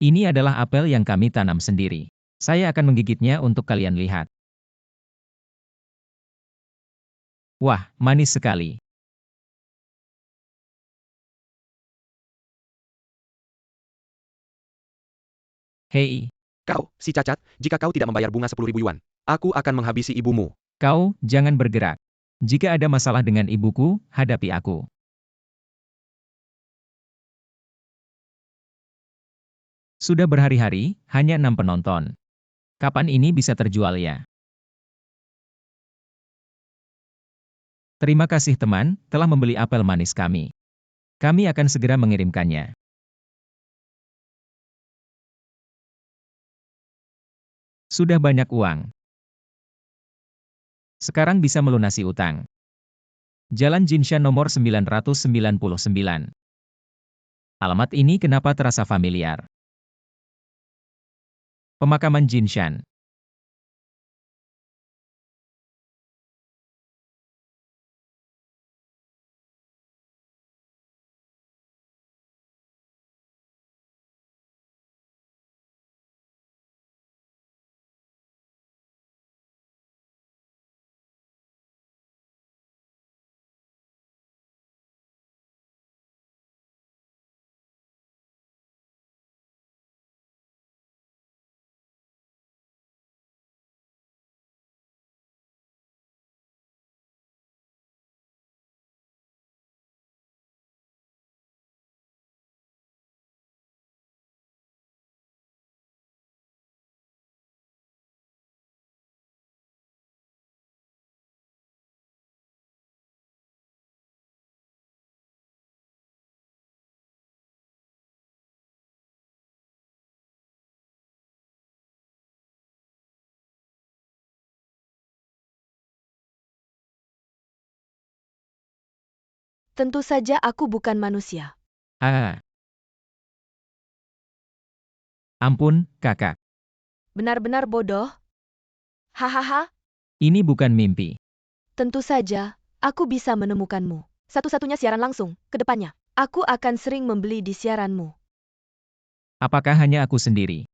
Ini adalah apel yang kami tanam sendiri. Saya akan menggigitnya untuk kalian lihat. Wah, manis sekali. Hei, Kau, si cacat, jika kau tidak membayar bunga 10.000 yuan, aku akan menghabisi ibumu. kau, jangan bergerak. Jika ada masalah dengan ibuku, hadapi aku. Sudah berhari-hari, hanya 6 penonton. Kapan ini bisa terjual ya? Terima kasih teman, telah membeli apel manis kami. Kami akan segera mengirimkannya. Sudah banyak uang. Sekarang bisa melunasi utang. Jalan Jinshan nomor 999. Alamat ini kenapa terasa familiar? Pemakaman Jinshan. Tentu saja aku bukan manusia. Ah, ampun, kakak. Benar-benar bodoh. Hahaha, Ini bukan mimpi. tentu saja, aku bisa menemukanmu. Satu-satunya siaran langsung, ke depannya. Aku akan sering membeli di siaranmu. Apakah hanya aku sendiri?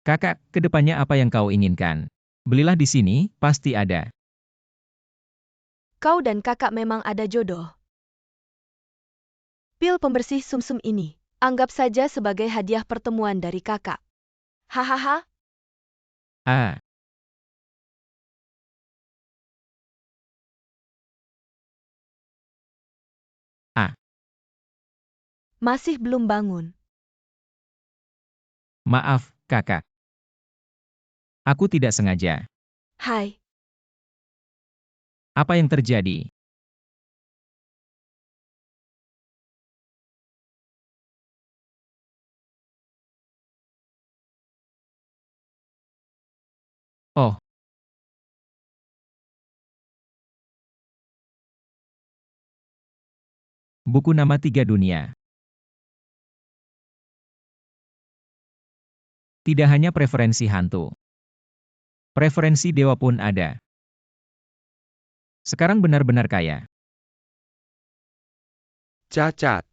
Kakak, kedepannya apa yang kau inginkan? Belilah di sini, pasti ada. Kau dan kakak memang ada jodoh. Pil pembersih sumsum ini, anggap saja sebagai hadiah pertemuan dari kakak. Hahaha, Ah, ah, masih belum bangun. maaf, kakak. Aku tidak sengaja. Hai, Apa yang terjadi? Oh, buku nama tiga dunia. Tidak hanya preferensi hantu. Preferensi dewa pun ada. Sekarang benar-benar kaya. Cacat.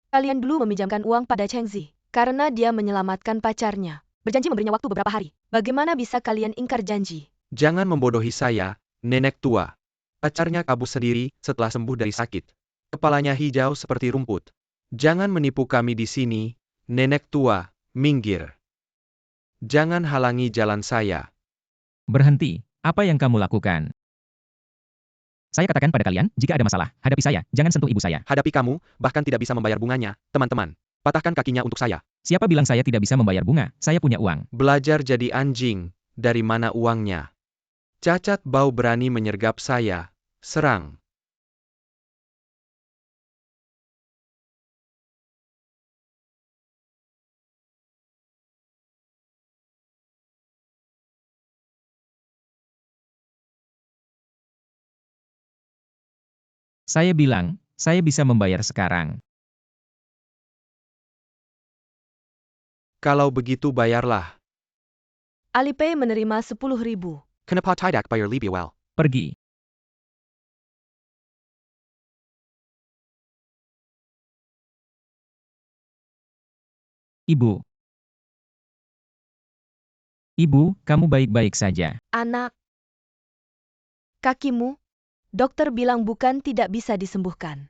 kalian dulu meminjamkan uang pada Chengzi, karena dia menyelamatkan pacarnya. Berjanji memberinya waktu beberapa hari. Bagaimana bisa kalian ingkar janji? Jangan membodohi saya, nenek tua. Pacarnya kabur sendiri setelah sembuh dari sakit. Kepalanya hijau seperti rumput. Jangan menipu kami di sini, nenek tua, minggir. Jangan halangi jalan saya. Berhenti, apa yang kamu lakukan? Saya katakan pada kalian, jika ada masalah, hadapi saya, jangan sentuh ibu saya. Hadapi kamu, bahkan tidak bisa membayar bunganya, teman-teman. Patahkan kakinya untuk saya. Siapa bilang saya tidak bisa membayar bunga? Saya punya uang. Belajar jadi anjing, dari mana uangnya? Cacat bau berani menyergap saya. Serang. Saya bilang, saya bisa membayar sekarang. Kalau begitu bayarlah. Alipay menerima 10.000. Kenapa tidak bayar lebih awal? Pergi. Ibu. Ibu, kamu baik-baik saja. Anak. Kakimu? Dokter bilang bukan tidak bisa disembuhkan.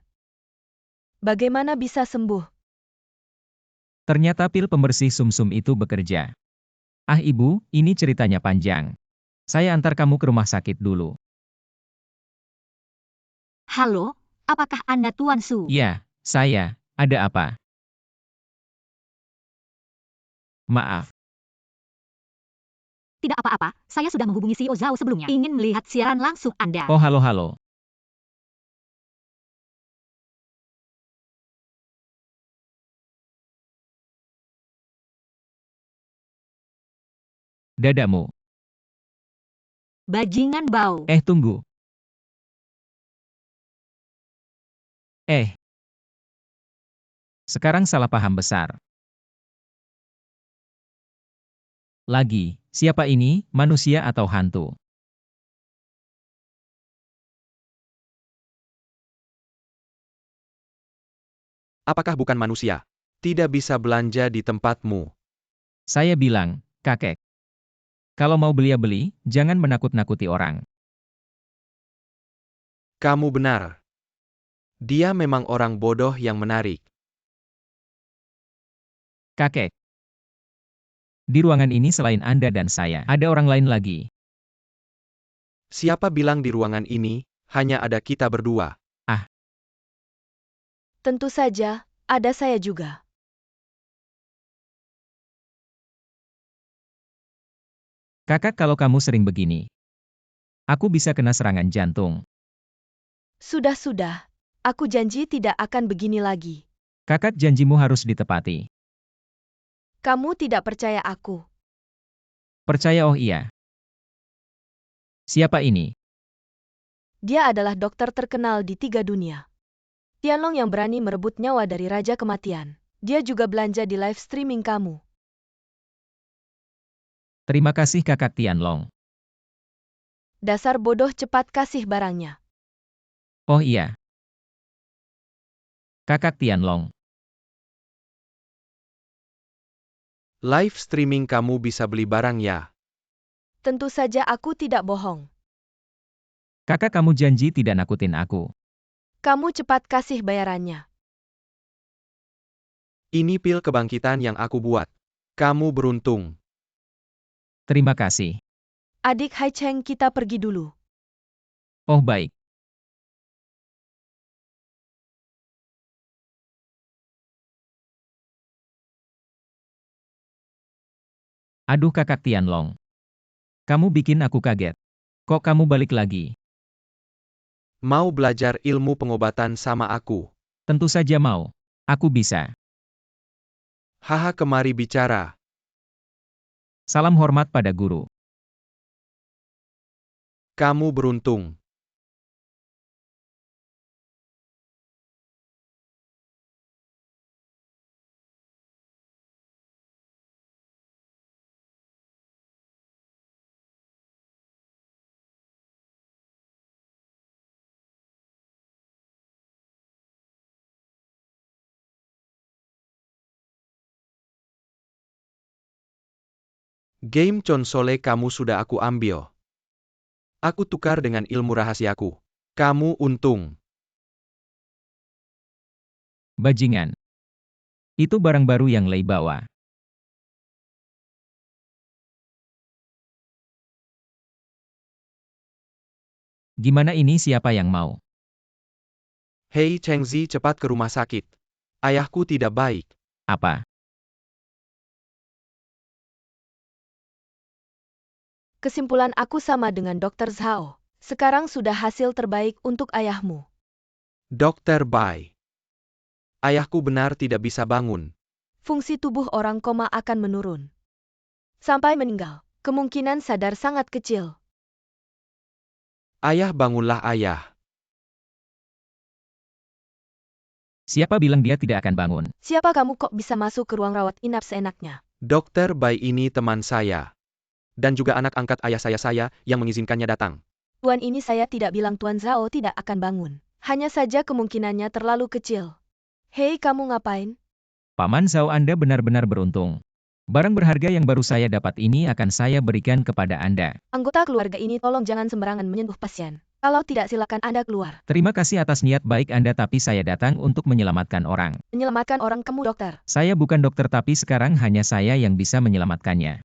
Bagaimana bisa sembuh? Ternyata pil pembersih sumsum itu bekerja. Ah ibu, ini ceritanya panjang. Saya antar kamu ke rumah sakit dulu. Halo, apakah Anda Tuan Su? Ya, saya. Ada apa? Maaf. Tidak apa-apa, saya sudah menghubungi CEO Zhao sebelumnya. Ingin melihat siaran langsung Anda. Oh halo. Dadamu. Bajingan bau. Tunggu. Sekarang salah paham besar. Lagi, siapa ini, manusia atau hantu? Apakah bukan manusia? Tidak bisa belanja di tempatmu. Saya bilang, kakek. Kalau mau beli, jangan menakut-nakuti orang. Kamu benar. Dia memang orang bodoh yang menarik. Kakek. Di ruangan ini selain Anda dan saya, ada orang lain lagi. Siapa bilang di ruangan ini, hanya ada kita berdua? Tentu saja, ada saya juga. Kakak kalau kamu sering begini, aku bisa kena serangan jantung. Sudah. Aku janji tidak akan begini lagi. Kakak janjimu harus ditepati. Kamu tidak percaya aku. Percaya oh iya. Siapa ini? Dia adalah dokter terkenal di 3 dunia. Tianlong yang berani merebut nyawa dari Raja Kematian. Dia juga belanja di live streaming kamu. Terima kasih kakak Tianlong. Dasar bodoh, cepat kasih barangnya. Oh iya. Kakak Tianlong. Live streaming kamu bisa beli barang ya? Tentu saja aku tidak bohong. Kakak kamu janji tidak nakutin aku. Kamu cepat kasih bayarannya. Ini pil kebangkitan yang aku buat. Kamu beruntung. Terima kasih. Adik Hai Cheng, kita pergi dulu. Oh baik. Aduh kakak Tianlong. Kamu bikin aku kaget. Kok kamu balik lagi? Mau belajar ilmu pengobatan sama aku? Tentu saja mau. Aku bisa. Haha, kemari bicara. Salam hormat pada guru. Kamu beruntung. Game konsole kamu sudah aku ambil. Aku tukar dengan ilmu rahasiaku. Kamu untung. Bajingan. Itu barang baru yang Lei bawa. Gimana ini siapa yang mau? Hei Chengzi, cepat ke rumah sakit. Ayahku tidak baik. Apa? Kesimpulan aku sama dengan Dr. Zhao. Sekarang sudah hasil terbaik untuk ayahmu. Dokter Bai. Ayahku benar tidak bisa bangun. Fungsi tubuh orang koma akan menurun. Sampai meninggal. Kemungkinan sadar sangat kecil. Ayah, bangunlah ayah. Siapa bilang dia tidak akan bangun? Siapa kamu kok bisa masuk ke ruang rawat inap seenaknya? Dokter Bai ini teman saya. Dan juga anak angkat ayah saya yang mengizinkannya datang. Tuan, ini saya tidak bilang Tuan Zhao tidak akan bangun. Hanya saja kemungkinannya terlalu kecil. Hei, kamu ngapain? Paman Zhao, Anda benar-benar beruntung. Barang berharga yang baru saya dapat ini akan saya berikan kepada Anda. Anggota keluarga ini tolong jangan sembarangan menyentuh pasien. Kalau tidak silakan Anda keluar. Terima kasih atas niat baik Anda, tapi saya datang untuk menyelamatkan orang. Menyelamatkan orang kamu dokter. Saya bukan dokter, tapi sekarang hanya saya yang bisa menyelamatkannya.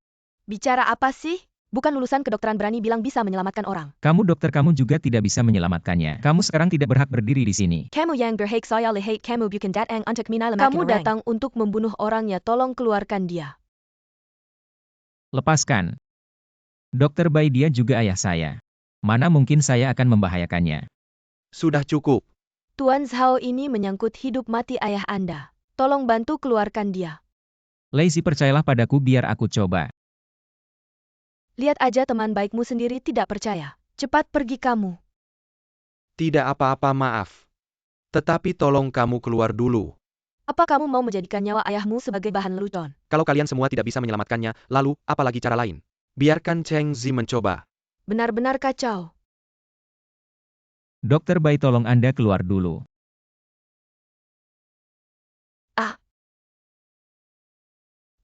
Bicara apa sih? Bukan lulusan kedokteran berani bilang bisa menyelamatkan orang. Kamu dokter, kamu juga tidak bisa menyelamatkannya. Kamu sekarang tidak berhak berdiri di sini. Kamu yang berhak saya lihat kamu bukan datang untuk menyelamatkan orang. Kamu datang untuk membunuh orangnya, tolong keluarkan dia. Lepaskan. Dokter Bai, dia juga ayah saya. Mana mungkin saya akan membahayakannya. Sudah cukup. Tuan Zhao, ini menyangkut hidup mati ayah Anda. Tolong bantu keluarkan dia. Lazy, percayalah padaku biar aku coba. Lihat aja teman baikmu sendiri tidak percaya. Cepat pergi kamu. Tidak apa-apa, maaf. Tetapi tolong kamu keluar dulu. Apa kamu mau menjadikan nyawa ayahmu sebagai bahan lelucon? Kalau kalian semua tidak bisa menyelamatkannya, lalu, apa lagi cara lain? Biarkan Cheng Zi mencoba. Benar-benar kacau. Dokter Bai, tolong Anda keluar dulu.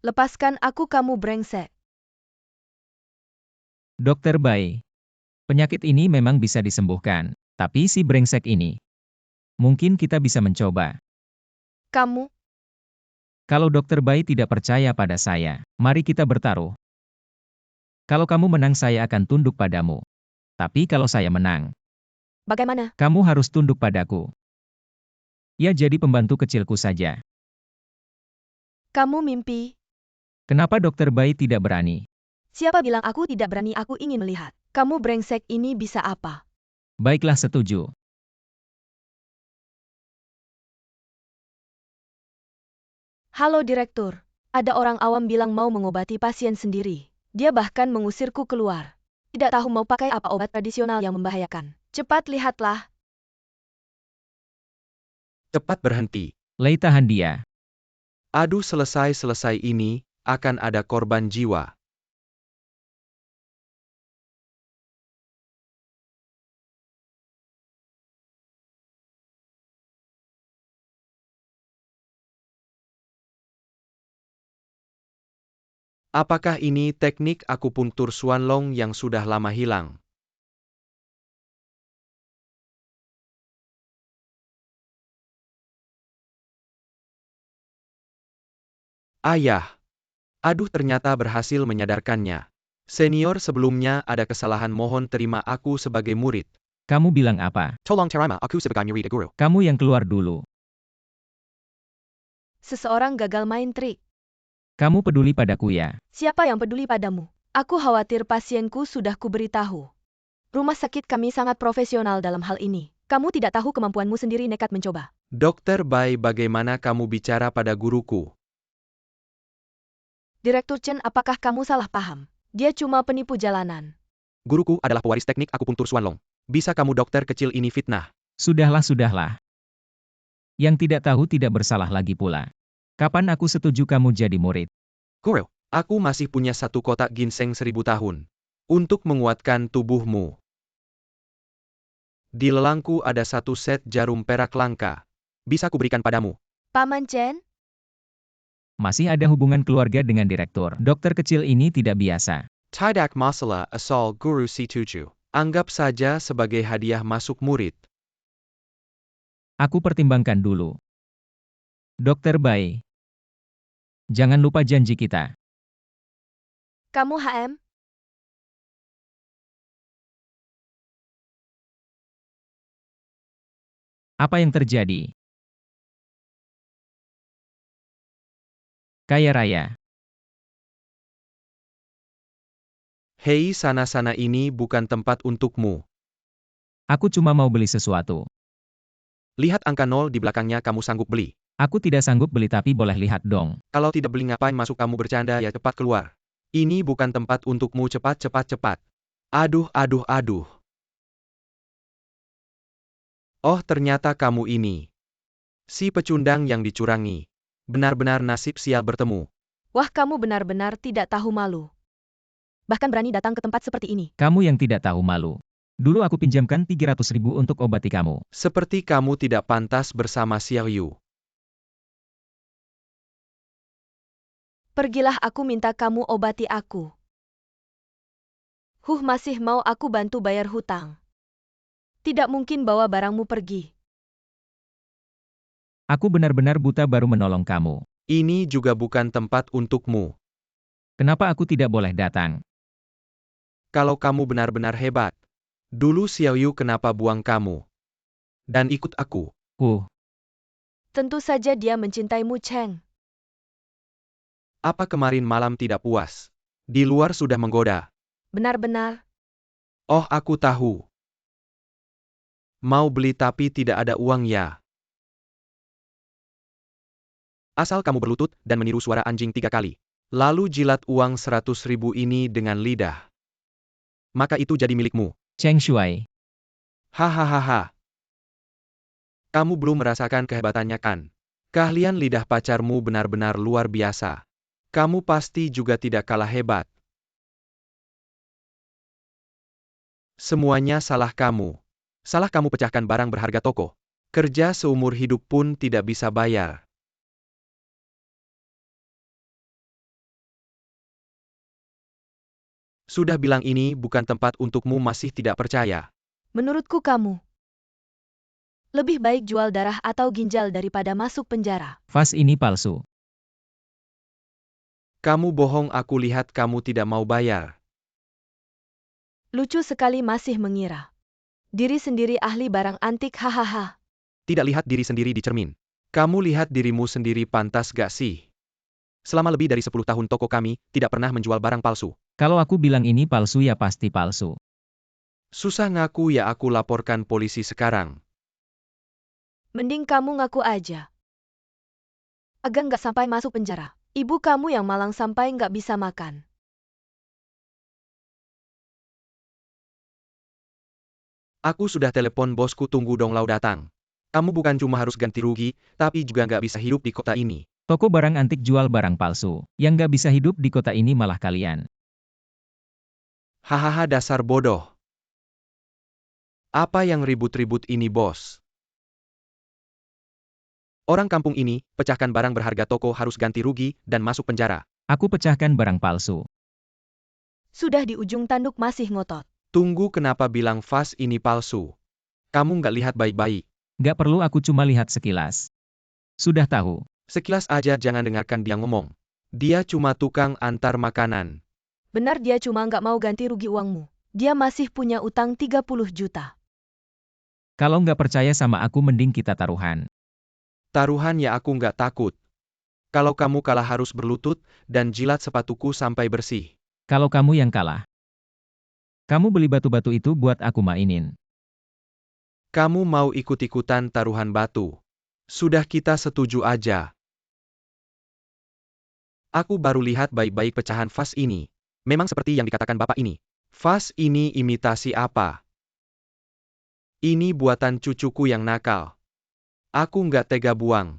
Lepaskan aku, kamu brengsek. Dokter Bai, penyakit ini memang bisa disembuhkan, tapi si brengsek ini. Mungkin kita bisa mencoba. Kamu, Kalau Dokter Bai tidak percaya pada saya, mari kita bertaruh. Kalau kamu menang, saya akan tunduk padamu. Tapi kalau saya menang, bagaimana? kamu harus tunduk padaku. Ya, jadi pembantu kecilku saja. Kamu mimpi. Kenapa Dokter Bai tidak berani? Siapa bilang aku tidak berani? Aku ingin melihat. Kamu brengsek ini bisa apa? Baiklah, setuju. Halo Direktur. Ada orang awam bilang mau mengobati pasien sendiri. Dia bahkan mengusirku keluar. Tidak tahu mau pakai apa obat tradisional yang membahayakan. Cepat lihatlah. Cepat berhenti. Lei, tahan dia. Aduh, selesai ini, akan ada korban jiwa. Apakah ini teknik akupuntur Xuanlong yang sudah lama hilang? Ayah. Aduh, ternyata berhasil menyadarkannya. Senior, sebelumnya ada kesalahan, mohon terima aku sebagai murid. Kamu bilang apa? Tolong terima aku sebagai murid guru. Kamu yang keluar dulu. Seseorang gagal main trik. Kamu peduli padaku ya? Siapa yang peduli padamu? Aku khawatir pasienku, sudah kuberitahu. Rumah sakit kami sangat profesional dalam hal ini. Kamu tidak tahu kemampuanmu sendiri, nekat mencoba. Dokter Bai, bagaimana kamu bicara pada guruku? Direktur Chen, apakah kamu salah paham? Dia cuma penipu jalanan. Guruku adalah pewaris teknik akupuntur Xuanlong. Bisa kamu dokter kecil ini fitnah? Sudahlah, sudahlah. Yang tidak tahu tidak bersalah lagi pula. Kapan aku setuju kamu jadi murid? Guru, aku masih punya 1 kotak ginseng 1000 tahun. Untuk menguatkan tubuhmu. Di lelangku ada 1 set jarum perak langka. Bisa kuberikan padamu. Paman Chen? Masih ada hubungan keluarga dengan direktur. Dokter kecil ini tidak biasa. Tidak masalah asal guru setuju. Anggap saja sebagai hadiah masuk murid. Aku pertimbangkan dulu. Dokter Bai. Jangan lupa janji kita. Kamu HM? Apa yang terjadi? Kaya raya. Hei, sana-sana, ini bukan tempat untukmu. Aku cuma mau beli sesuatu. Lihat angka 0 di belakangnya, kamu sanggup beli. Aku tidak sanggup beli, tapi boleh lihat dong. Kalau tidak beli, ngapain masuk? Kamu bercanda ya, cepat keluar. Ini bukan tempat untukmu, cepat. Aduh. Oh, ternyata kamu ini. Si pecundang yang dicurangi. Benar-benar nasib sial bertemu. Wah, kamu benar-benar tidak tahu malu. Bahkan berani datang ke tempat seperti ini. Kamu yang tidak tahu malu. Dulu aku pinjamkan 300.000 untuk obati kamu. Seperti kamu tidak pantas bersama Xiao Yu. Pergilah, aku minta kamu obati aku. Masih mau aku bantu bayar hutang. Tidak mungkin bawa barangmu pergi. Aku benar-benar buta baru menolong kamu. Ini juga bukan tempat untukmu. Kenapa aku tidak boleh datang? Kalau kamu benar-benar hebat. Dulu Xiao Yu kenapa buang kamu? Dan ikut aku. Tentu saja dia mencintaimu, Cheng. Apa kemarin malam tidak puas? Di luar sudah menggoda. Benar-benar. Oh, aku tahu. Mau beli tapi tidak ada uang ya. Asal kamu berlutut dan meniru suara anjing 3 kali. Lalu jilat uang 100.000 ini dengan lidah. Maka itu jadi milikmu. Cheng Shuai. Hahaha. Kamu belum merasakan kehebatannya kan? Keahlian lidah pacarmu benar-benar luar biasa. Kamu pasti juga tidak kalah hebat. Semuanya salah kamu. Salah kamu pecahkan barang berharga toko. Kerja seumur hidup pun tidak bisa bayar. Sudah bilang ini bukan tempat untukmu, masih tidak percaya. Menurutku kamu lebih baik jual darah atau ginjal daripada masuk penjara. Vas ini palsu. Kamu bohong, aku lihat kamu tidak mau bayar. Lucu sekali, masih mengira diri sendiri ahli barang antik, hahaha. Tidak lihat diri sendiri di cermin. Kamu lihat dirimu sendiri, pantas gak sih? Selama lebih dari 10 tahun toko kami tidak pernah menjual barang palsu. Kalau aku bilang ini palsu ya pasti palsu. Susah ngaku ya, aku laporkan polisi sekarang. Mending kamu ngaku aja. Agar nggak sampai masuk penjara. Ibu kamu yang malang sampai nggak bisa makan. Aku sudah telepon bosku, tunggu dong Lau datang. Kamu bukan cuma harus ganti rugi, tapi juga nggak bisa hidup di kota ini. Toko barang antik jual barang palsu. Yang nggak bisa hidup di kota ini malah kalian. Hahaha, dasar bodoh. Apa yang ribut-ribut ini, bos? Orang kampung ini, pecahkan barang berharga toko harus ganti rugi dan masuk penjara. Aku pecahkan barang palsu. Sudah di ujung tanduk masih ngotot. Tunggu, kenapa bilang vas ini palsu? Kamu nggak lihat baik-baik. Nggak perlu, aku cuma lihat sekilas. Sudah tahu. Sekilas aja, jangan dengarkan dia ngomong. Dia cuma tukang antar makanan. Benar, dia cuma nggak mau ganti rugi uangmu. Dia masih punya utang 30 juta. Kalau nggak percaya sama aku mending kita taruhan. Taruhan ya, aku nggak takut. Kalau kamu kalah harus berlutut dan jilat sepatuku sampai bersih. Kalau kamu yang kalah. Kamu beli batu-batu itu buat aku mainin. Kamu mau ikut-ikutan taruhan batu? Sudah, kita setuju aja. Aku baru lihat baik-baik pecahan vas ini. Memang seperti yang dikatakan bapak ini. Vas ini imitasi apa? Ini buatan cucuku yang nakal. Aku nggak tega buang.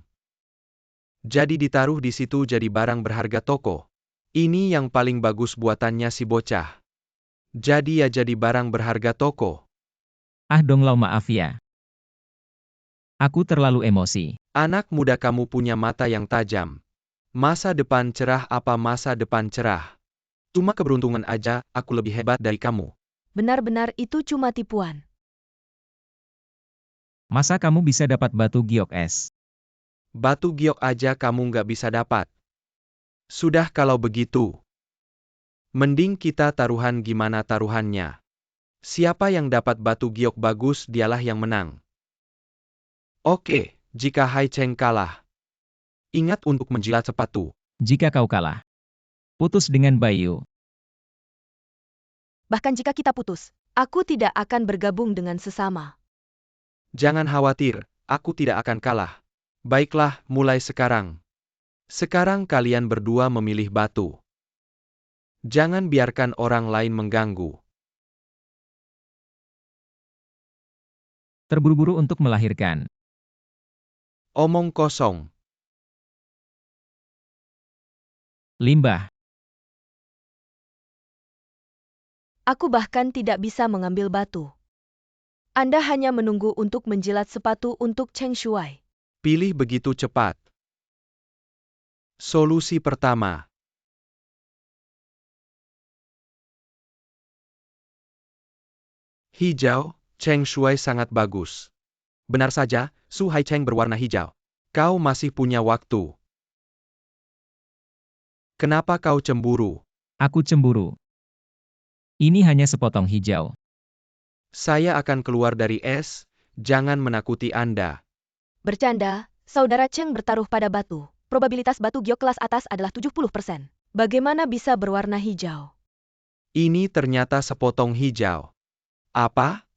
Jadi ditaruh di situ jadi barang berharga toko. Ini yang paling bagus buatannya si bocah. Jadi ya jadi barang berharga toko. Ah dong Lau, maaf ya. Aku terlalu emosi. Anak muda, kamu punya mata yang tajam. Masa depan cerah apa masa depan cerah? Cuma keberuntungan aja, aku lebih hebat dari kamu. Benar-benar itu cuma tipuan. Masa kamu bisa dapat batu giok es? Batu giok aja kamu nggak bisa dapat. Sudah, kalau begitu. Mending kita taruhan. Gimana taruhannya? Siapa yang dapat batu giok bagus, dialah yang menang. Oke, jika Hai Cheng kalah, ingat untuk menjilat sepatu. Jika kau kalah, putus dengan Bayu. Bahkan jika kita putus, aku tidak akan bergabung dengan sesama. Jangan khawatir, aku tidak akan kalah. Baiklah, mulai sekarang. Sekarang kalian berdua memilih batu. Jangan biarkan orang lain mengganggu. Terburu-buru untuk melahirkan. Omong kosong. Limbah. Aku bahkan tidak bisa mengambil batu. Anda hanya menunggu untuk menjilat sepatu untuk Cheng Shuai. Pilih begitu cepat. Solusi pertama. Hijau, Cheng Shuai sangat bagus. Benar saja, Su Haicheng berwarna hijau. Kau masih punya waktu. Kenapa kau cemburu? Aku cemburu. Ini hanya sepotong hijau. Saya akan keluar dari es, jangan menakuti Anda. Bercanda, saudara Cheng bertaruh pada batu. Probabilitas batu giok kelas atas adalah 70%. Bagaimana bisa berwarna hijau? Ini ternyata sepotong hijau. Apa?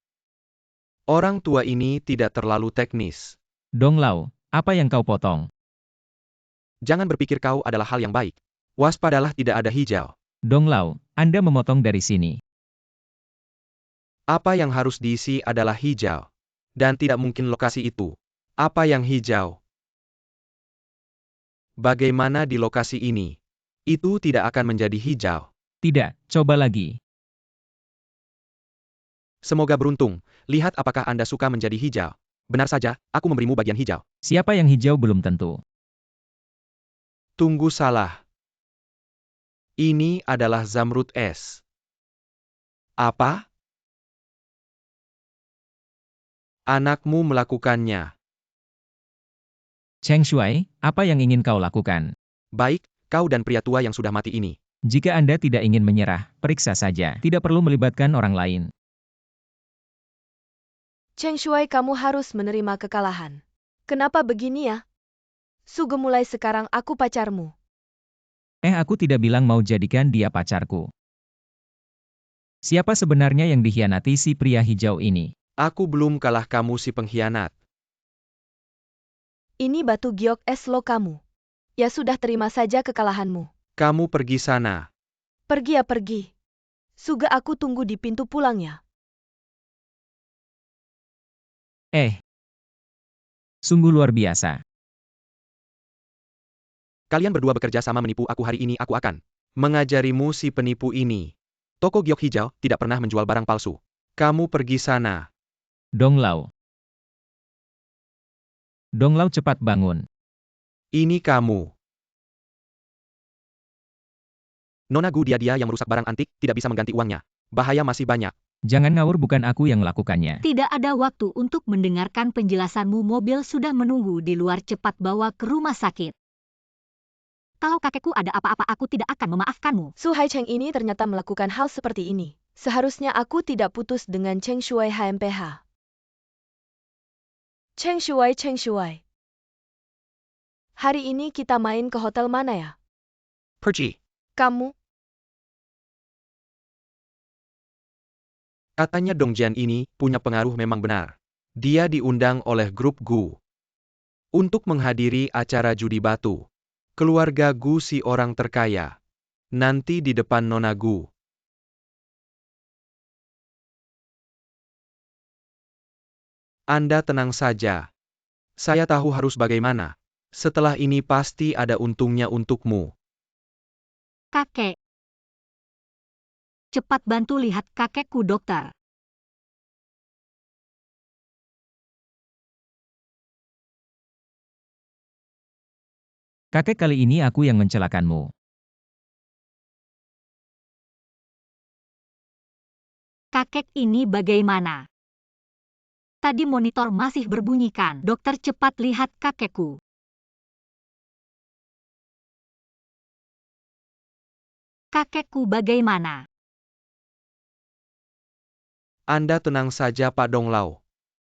Orang tua ini tidak terlalu teknis. Dong Lao, apa yang kau potong? Jangan berpikir kau adalah hal yang baik. Waspadalah tidak ada hijau. Dong Lao, Anda memotong dari sini. Apa yang harus diisi adalah hijau. Dan tidak mungkin lokasi itu. Apa yang hijau? Bagaimana di lokasi ini? Itu tidak akan menjadi hijau. Tidak, coba lagi. Semoga beruntung. Lihat apakah Anda suka menjadi hijau. Benar saja, aku memberimu bagian hijau. Siapa yang hijau belum tentu. Tunggu salah. Ini adalah zamrud es. Apa? Anakmu melakukannya. Cheng Shuai, apa yang ingin kau lakukan? Baik, kau dan pria tua yang sudah mati ini. Jika Anda tidak ingin menyerah, periksa saja. Tidak perlu melibatkan orang lain. Cheng Shuai, kamu harus menerima kekalahan. Kenapa begini ya? Suge, mulai sekarang aku pacarmu. Aku tidak bilang mau jadikan dia pacarku. Siapa sebenarnya yang dikhianati si pria hijau ini? Aku belum kalah kamu si pengkhianat. Ini batu giok es lo kamu. Ya sudah, terima saja kekalahanmu. Kamu pergi sana. Pergi ya pergi. Suge, aku tunggu di pintu pulangnya. Sungguh luar biasa. Kalian berdua bekerja sama menipu aku. Hari ini aku akan mengajarimu si penipu ini. Toko giok hijau tidak pernah menjual barang palsu. Kamu pergi sana. Dong Lao. Dong Lao, cepat bangun. Ini kamu. Nona Gu, dia yang merusak barang antik, tidak bisa mengganti uangnya. Bahaya masih banyak. Jangan ngawur, bukan aku yang melakukannya. Tidak ada waktu untuk mendengarkan penjelasanmu. Mobil sudah menunggu di luar. Cepat bawa ke rumah sakit. Kalau kakekku ada apa-apa, aku tidak akan memaafkanmu. Su Haicheng ini ternyata melakukan hal seperti ini. Seharusnya aku tidak putus dengan Cheng Shuai HMPH. Cheng Shuai. Hari ini kita main ke hotel mana ya? Pergi. Kamu? Katanya Dongjian ini punya pengaruh, memang benar. Dia diundang oleh grup Gu untuk menghadiri acara judi batu. Keluarga Gu si orang terkaya. Nanti di depan Nona Gu. Anda tenang saja. Saya tahu harus bagaimana. Setelah ini pasti ada untungnya untukmu. Kakek. Cepat bantu lihat kakekku, dokter. Kakek, kali ini aku yang mencelakanmu. Kakek ini bagaimana? Tadi monitor masih berbunyikan. Dokter, cepat lihat kakekku. Kakekku bagaimana? Anda tenang saja, Pak Dong Lao.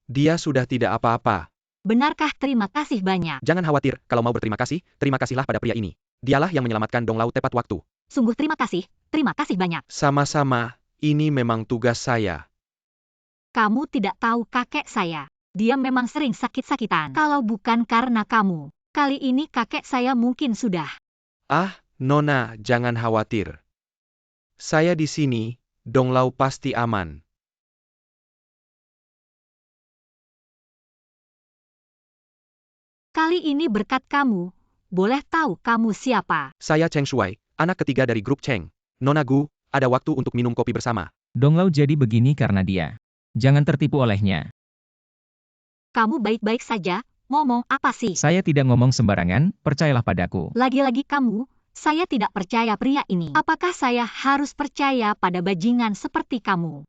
Dia sudah tidak apa-apa. Benarkah? Terima kasih banyak. Jangan khawatir, kalau mau berterima kasih, terima kasihlah pada pria ini. Dialah yang menyelamatkan Dong Lao tepat waktu. Sungguh terima kasih banyak. Sama-sama, ini memang tugas saya. Kamu tidak tahu kakek saya. Dia memang sering sakit-sakitan. Kalau bukan karena kamu, kali ini kakek saya mungkin sudah. Ah, Nona, jangan khawatir. Saya di sini, Dong Lao pasti aman. Kali ini berkat kamu, boleh tahu kamu siapa? Saya Cheng Shuai, anak ketiga dari grup Cheng. Nona Gu, ada waktu untuk minum kopi bersama. Dong Lao jadi begini karena dia. Jangan tertipu olehnya. Kamu baik-baik saja, ngomong apa sih? Saya tidak ngomong sembarangan, percayalah padaku. Lagi-lagi kamu, saya tidak percaya pria ini. Apakah saya harus percaya pada bajingan seperti kamu?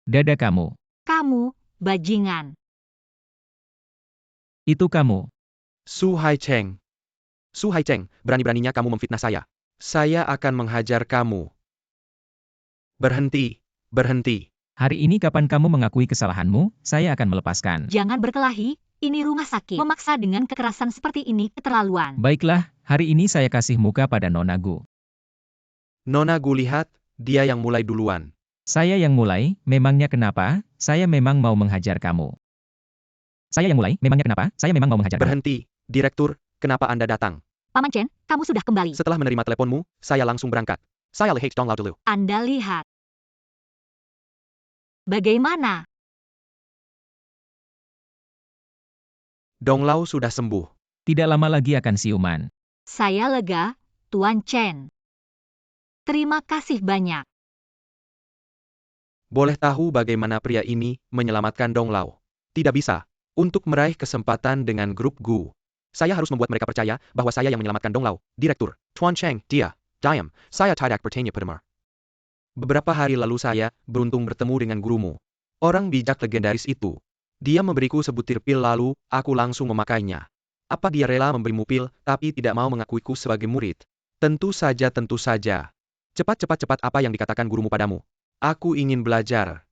Dada kamu. Kamu, bajingan. Itu kamu. Su Haicheng. Su Haicheng, berani-beraninya kamu memfitnah saya. Saya akan menghajar kamu. Berhenti, berhenti. Hari ini kapan kamu mengakui kesalahanmu, saya akan melepaskan. Jangan berkelahi, ini rumah sakit. Memaksa dengan kekerasan seperti ini keterlaluan. Baiklah, hari ini saya kasih muka pada Nona Gu. Nona Gu lihat, dia yang mulai duluan. Saya yang mulai, memangnya kenapa? Saya memang mau menghajar kamu. Saya yang mulai, memangnya kenapa? Saya memang mau menghajar kamu. Berhenti, Direktur, kenapa Anda datang? Paman Chen, kamu sudah kembali. Setelah menerima teleponmu, saya langsung berangkat. Saya lihat Dong Lao dulu. Anda lihat. Bagaimana? Dong Lao sudah sembuh. Tidak lama lagi akan siuman. Saya lega, Tuan Chen. Terima kasih banyak. Boleh tahu bagaimana pria ini menyelamatkan Dong Lao? Tidak bisa. Untuk meraih kesempatan dengan grup Gu, saya harus membuat mereka percaya bahwa saya yang menyelamatkan Dong Lao. Direktur, Tuan Cheng, dia, diam, saya tidak bertanya padamu. Beberapa hari lalu saya beruntung bertemu dengan gurumu. Orang bijak legendaris itu. Dia memberiku sebutir pil lalu, aku langsung memakainya. Apa dia rela memberimu pil, tapi tidak mau mengakuiku sebagai murid? Tentu saja, tentu saja. Cepat apa yang dikatakan gurumu padamu? Aku ingin belajar.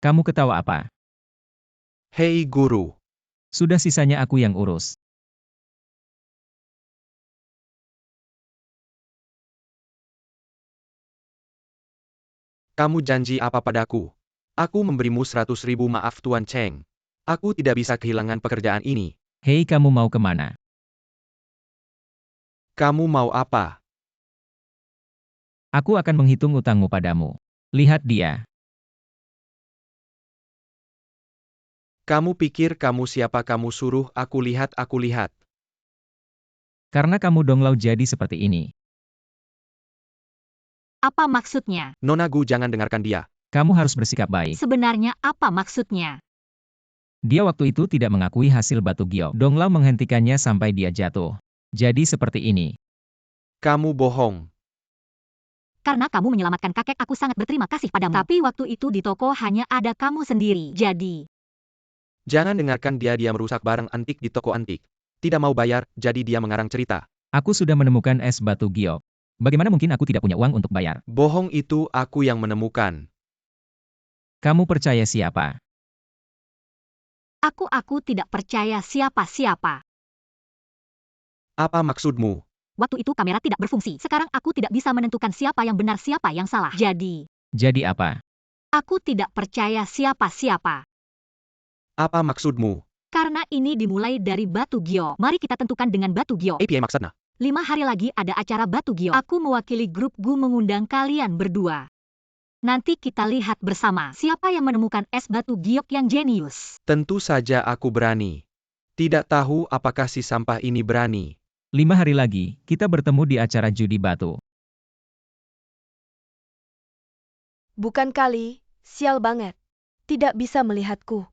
Kamu ketawa apa? Hei guru. Sudah sisanya aku yang urus. Kamu janji apa padaku? Aku memberimu 100.000 maaf Tuan Cheng. Aku tidak bisa kehilangan pekerjaan ini. Hei, kamu mau kemana? Kamu mau apa? Aku akan menghitung utangmu padamu. Lihat dia. Kamu pikir kamu siapa? Kamu suruh aku lihat, aku lihat. Karena kamu Dong Lao jadi seperti ini. Apa maksudnya? Nona Gu, jangan dengarkan dia. Kamu harus bersikap baik. Sebenarnya apa maksudnya? Dia waktu itu tidak mengakui hasil batu giok. Dong Lao menghentikannya sampai dia jatuh. Jadi seperti ini. Kamu bohong. Karena kamu menyelamatkan kakek, aku sangat berterima kasih padamu. Tapi waktu itu di toko hanya ada kamu sendiri. Jadi, Jangan dengarkan dia merusak barang antik di toko antik. Tidak mau bayar, jadi dia mengarang cerita. Aku sudah menemukan es batu giok. Bagaimana mungkin aku tidak punya uang untuk bayar? Bohong itu aku yang menemukan. Kamu percaya siapa? aku tidak percaya siapa-siapa. Apa maksudmu? Waktu itu kamera tidak berfungsi. Sekarang aku tidak bisa menentukan siapa yang benar siapa yang salah. Jadi apa? Aku tidak percaya siapa-siapa. Apa maksudmu? Karena ini dimulai dari batu giok. Mari kita tentukan dengan batu giok. APA maksudnya? 5 hari lagi ada acara batu giok. Aku mewakili grup Gu mengundang kalian berdua. Nanti kita lihat bersama siapa yang menemukan es batu giok yang jenius. Tentu saja aku berani. Tidak tahu apakah si sampah ini berani. 5 hari lagi, kita bertemu di acara judi batu. Bukan kali, sial banget. Tidak bisa melihatku.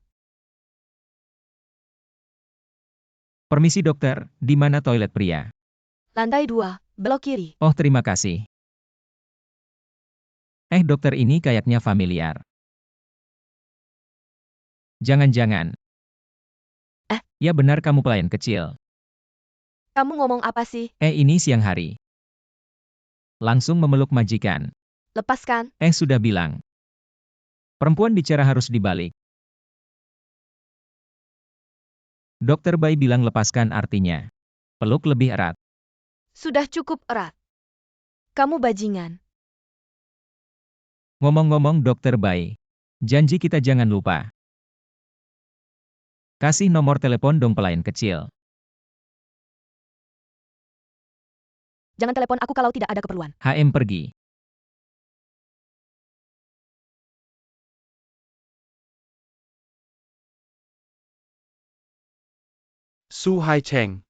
Permisi dokter, di mana toilet pria? Lantai 2, belok kiri. Oh, terima kasih. Dokter ini kayaknya familiar. Jangan-jangan. Ya benar, kamu pelayan kecil. Kamu ngomong apa sih? Ini siang hari. Langsung memeluk majikan. Lepaskan. Sudah bilang. Perempuan bicara harus dibalik. Dokter Bai bilang lepaskan artinya. Peluk lebih erat. Sudah cukup erat. Kamu bajingan. Ngomong-ngomong Dokter Bai. Janji kita jangan lupa. Kasih nomor telepon dong pelayan kecil. Jangan telepon aku kalau tidak ada keperluan. Pergi. Su Haicheng.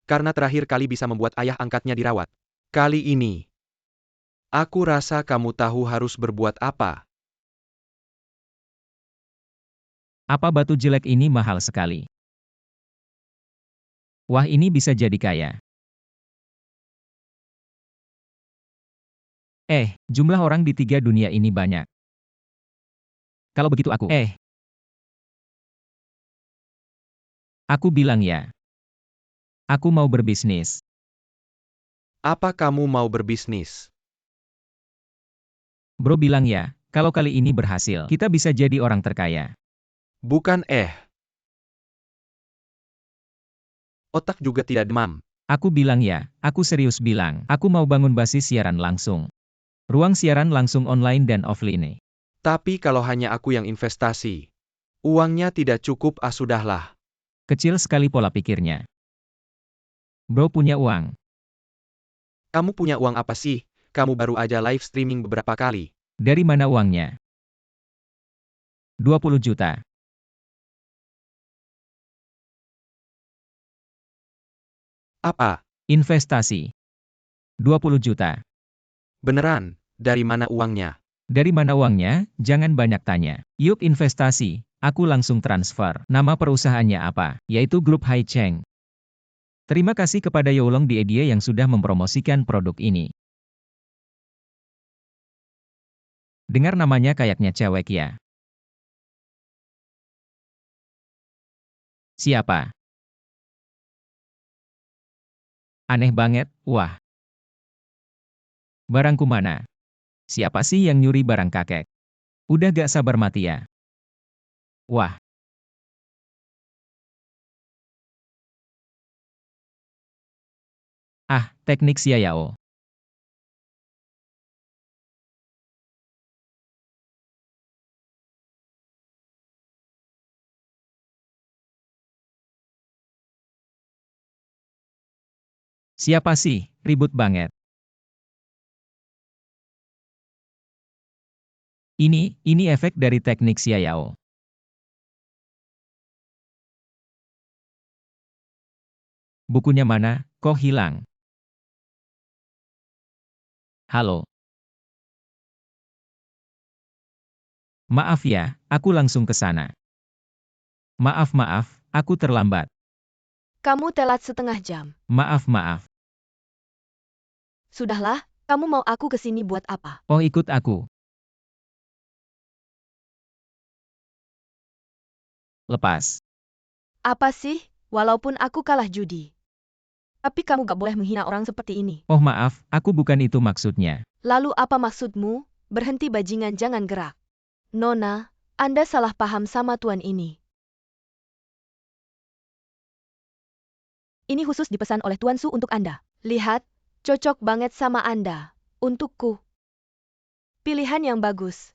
Karena terakhir kali bisa membuat ayah angkatnya dirawat. Kali ini, aku rasa kamu tahu harus berbuat apa. Apa batu jelek ini mahal sekali? Wah, ini bisa jadi kaya. Jumlah orang di 3 dunia ini banyak. Kalau begitu aku bilang ya. Aku mau berbisnis. Apa kamu mau berbisnis? Bro bilang ya, kalau kali ini berhasil, kita bisa jadi orang terkaya. Bukan Otak juga tidak demam. Aku bilang ya, aku serius bilang, aku mau bangun basis siaran langsung. Ruang siaran langsung online dan offline. Tapi kalau hanya aku yang investasi, uangnya tidak cukup sudahlah. Kecil sekali pola pikirnya. Bro punya uang. Kamu punya uang apa sih? Kamu baru aja live streaming beberapa kali. Dari mana uangnya? 20 juta. Apa? Investasi. 20 juta. Beneran? Dari mana uangnya? Dari mana uangnya? Jangan banyak tanya. Yuk investasi. Aku langsung transfer. Nama perusahaannya apa? Yaitu Grup Hai Cheng. Terima kasih kepada Youlong di Edia yang sudah mempromosikan produk ini. Dengar namanya kayaknya cewek ya. Siapa? Aneh banget, wah. Barangku mana? Siapa sih yang nyuri barang kakek? Udah gak sabar mati ya? Wah. Teknik Xiaoyao. Siapa sih? Ribut banget. Ini efek dari teknik Xiaoyao. Bukunya mana? Kok hilang? Halo. Maaf ya, aku langsung ke sana. Maaf, aku terlambat. Kamu telat setengah jam. Maaf. Sudahlah, kamu mau aku ke sini buat apa? Oh, ikut aku. Lepas. Apa sih, walaupun aku kalah judi. Tapi kamu gak boleh menghina orang seperti ini. Oh maaf, aku bukan itu maksudnya. Lalu apa maksudmu? Berhenti bajingan, jangan gerak. Nona, Anda salah paham sama tuan ini. Ini khusus dipesan oleh Tuan Su untuk Anda. Lihat, cocok banget sama Anda. Untukku. Pilihan yang bagus.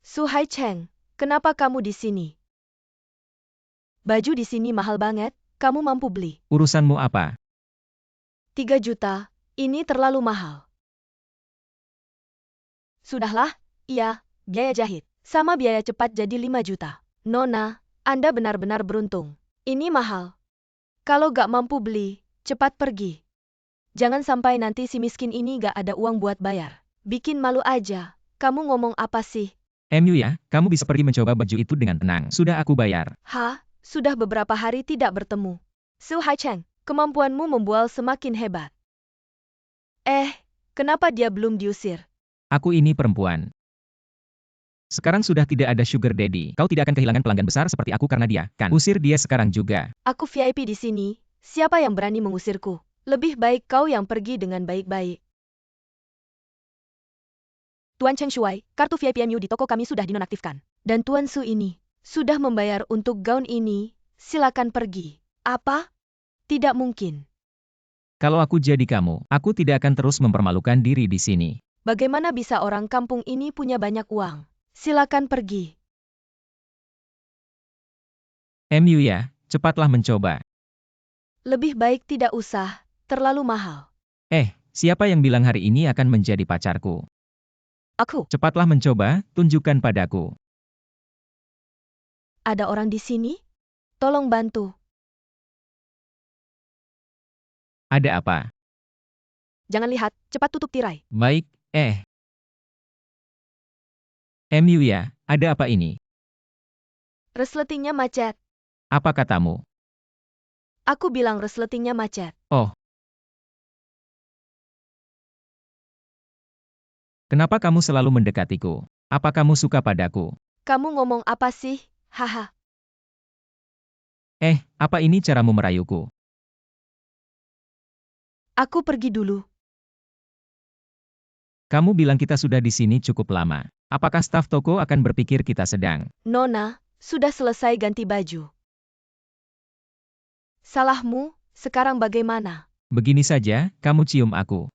Su Hai Cheng, kenapa kamu di sini? Baju di sini mahal banget, kamu mampu beli. Urusanmu apa? 3 juta, ini terlalu mahal. Sudahlah, iya, biaya jahit. Sama biaya cepat jadi 5 juta. Nona, Anda benar-benar beruntung. Ini mahal. Kalau gak mampu beli, cepat pergi. Jangan sampai nanti si miskin ini gak ada uang buat bayar. Bikin malu aja. Kamu ngomong apa sih? MU ya, kamu bisa pergi mencoba baju itu dengan tenang. Sudah aku bayar. Hah? Sudah beberapa hari tidak bertemu. Su Hai Cheng, kemampuanmu membual semakin hebat. Kenapa dia belum diusir? Aku ini perempuan. Sekarang sudah tidak ada sugar daddy. Kau tidak akan kehilangan pelanggan besar seperti aku karena dia, kan? Usir dia sekarang juga. Aku VIP di sini, siapa yang berani mengusirku? Lebih baik kau yang pergi dengan baik-baik. Tuan Cheng Shuai, kartu VIP MU di toko kami sudah dinonaktifkan. Dan Tuan Su ini sudah membayar untuk gaun ini, silakan pergi. Apa? Tidak mungkin. Kalau aku jadi kamu, aku tidak akan terus mempermalukan diri di sini. Bagaimana bisa orang kampung ini punya banyak uang? Silakan pergi. MU ya, cepatlah mencoba. Lebih baik tidak usah, terlalu mahal. Siapa yang bilang hari ini akan menjadi pacarku? Aku, Cepatlah mencoba, tunjukkan padaku. ada orang di sini? Tolong bantu. Ada apa? Jangan lihat, cepat tutup tirai. Baik, MU ya, ada apa ini? Resletingnya macet. Apa katamu? Aku bilang resletingnya macet. Oh, kenapa kamu selalu mendekatiku? Apa kamu suka padaku? Kamu ngomong apa sih? Haha. Apa ini caramu merayuku? Aku pergi dulu. Kamu bilang kita sudah di sini cukup lama. Apakah staf toko akan berpikir kita sedang? Nona, sudah selesai ganti baju. Salahmu, sekarang bagaimana? Begini saja, kamu cium aku.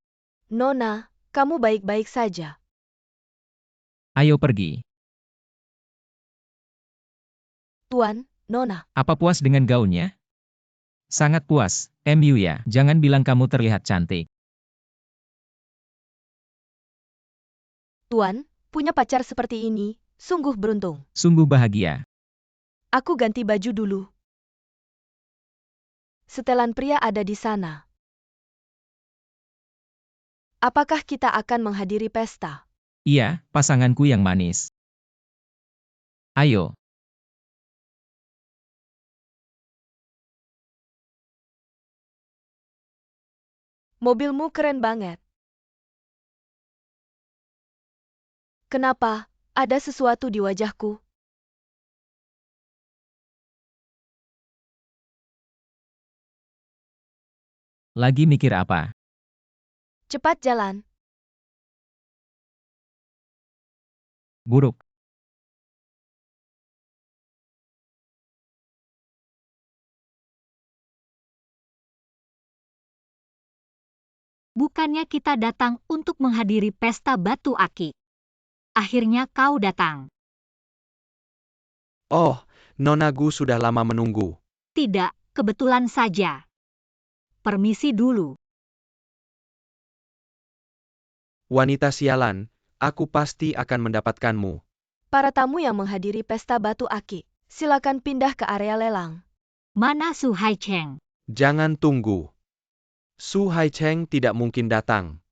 Nona, kamu baik-baik saja. Ayo pergi. Tuan, Nona. Apa puas dengan gaunnya? Sangat puas, MU ya. Jangan bilang kamu terlihat cantik. Tuan, punya pacar seperti ini, sungguh beruntung. Sungguh bahagia. Aku ganti baju dulu. Setelan pria ada di sana. Apakah kita akan menghadiri pesta? Iya, pasanganku yang manis. Ayo. Mobilmu keren banget. Kenapa? Ada sesuatu di wajahku. Lagi mikir apa? Cepat jalan. Buruk. Bukannya kita datang untuk menghadiri pesta batu akik. Akhirnya kau datang. Oh, Nona Gu sudah lama menunggu. Tidak, kebetulan saja. Permisi dulu. Wanita sialan, aku pasti akan mendapatkanmu. Para tamu yang menghadiri pesta batu akik, silakan pindah ke area lelang. Mana Su Haicheng? Jangan tunggu. Su Haicheng tidak mungkin datang.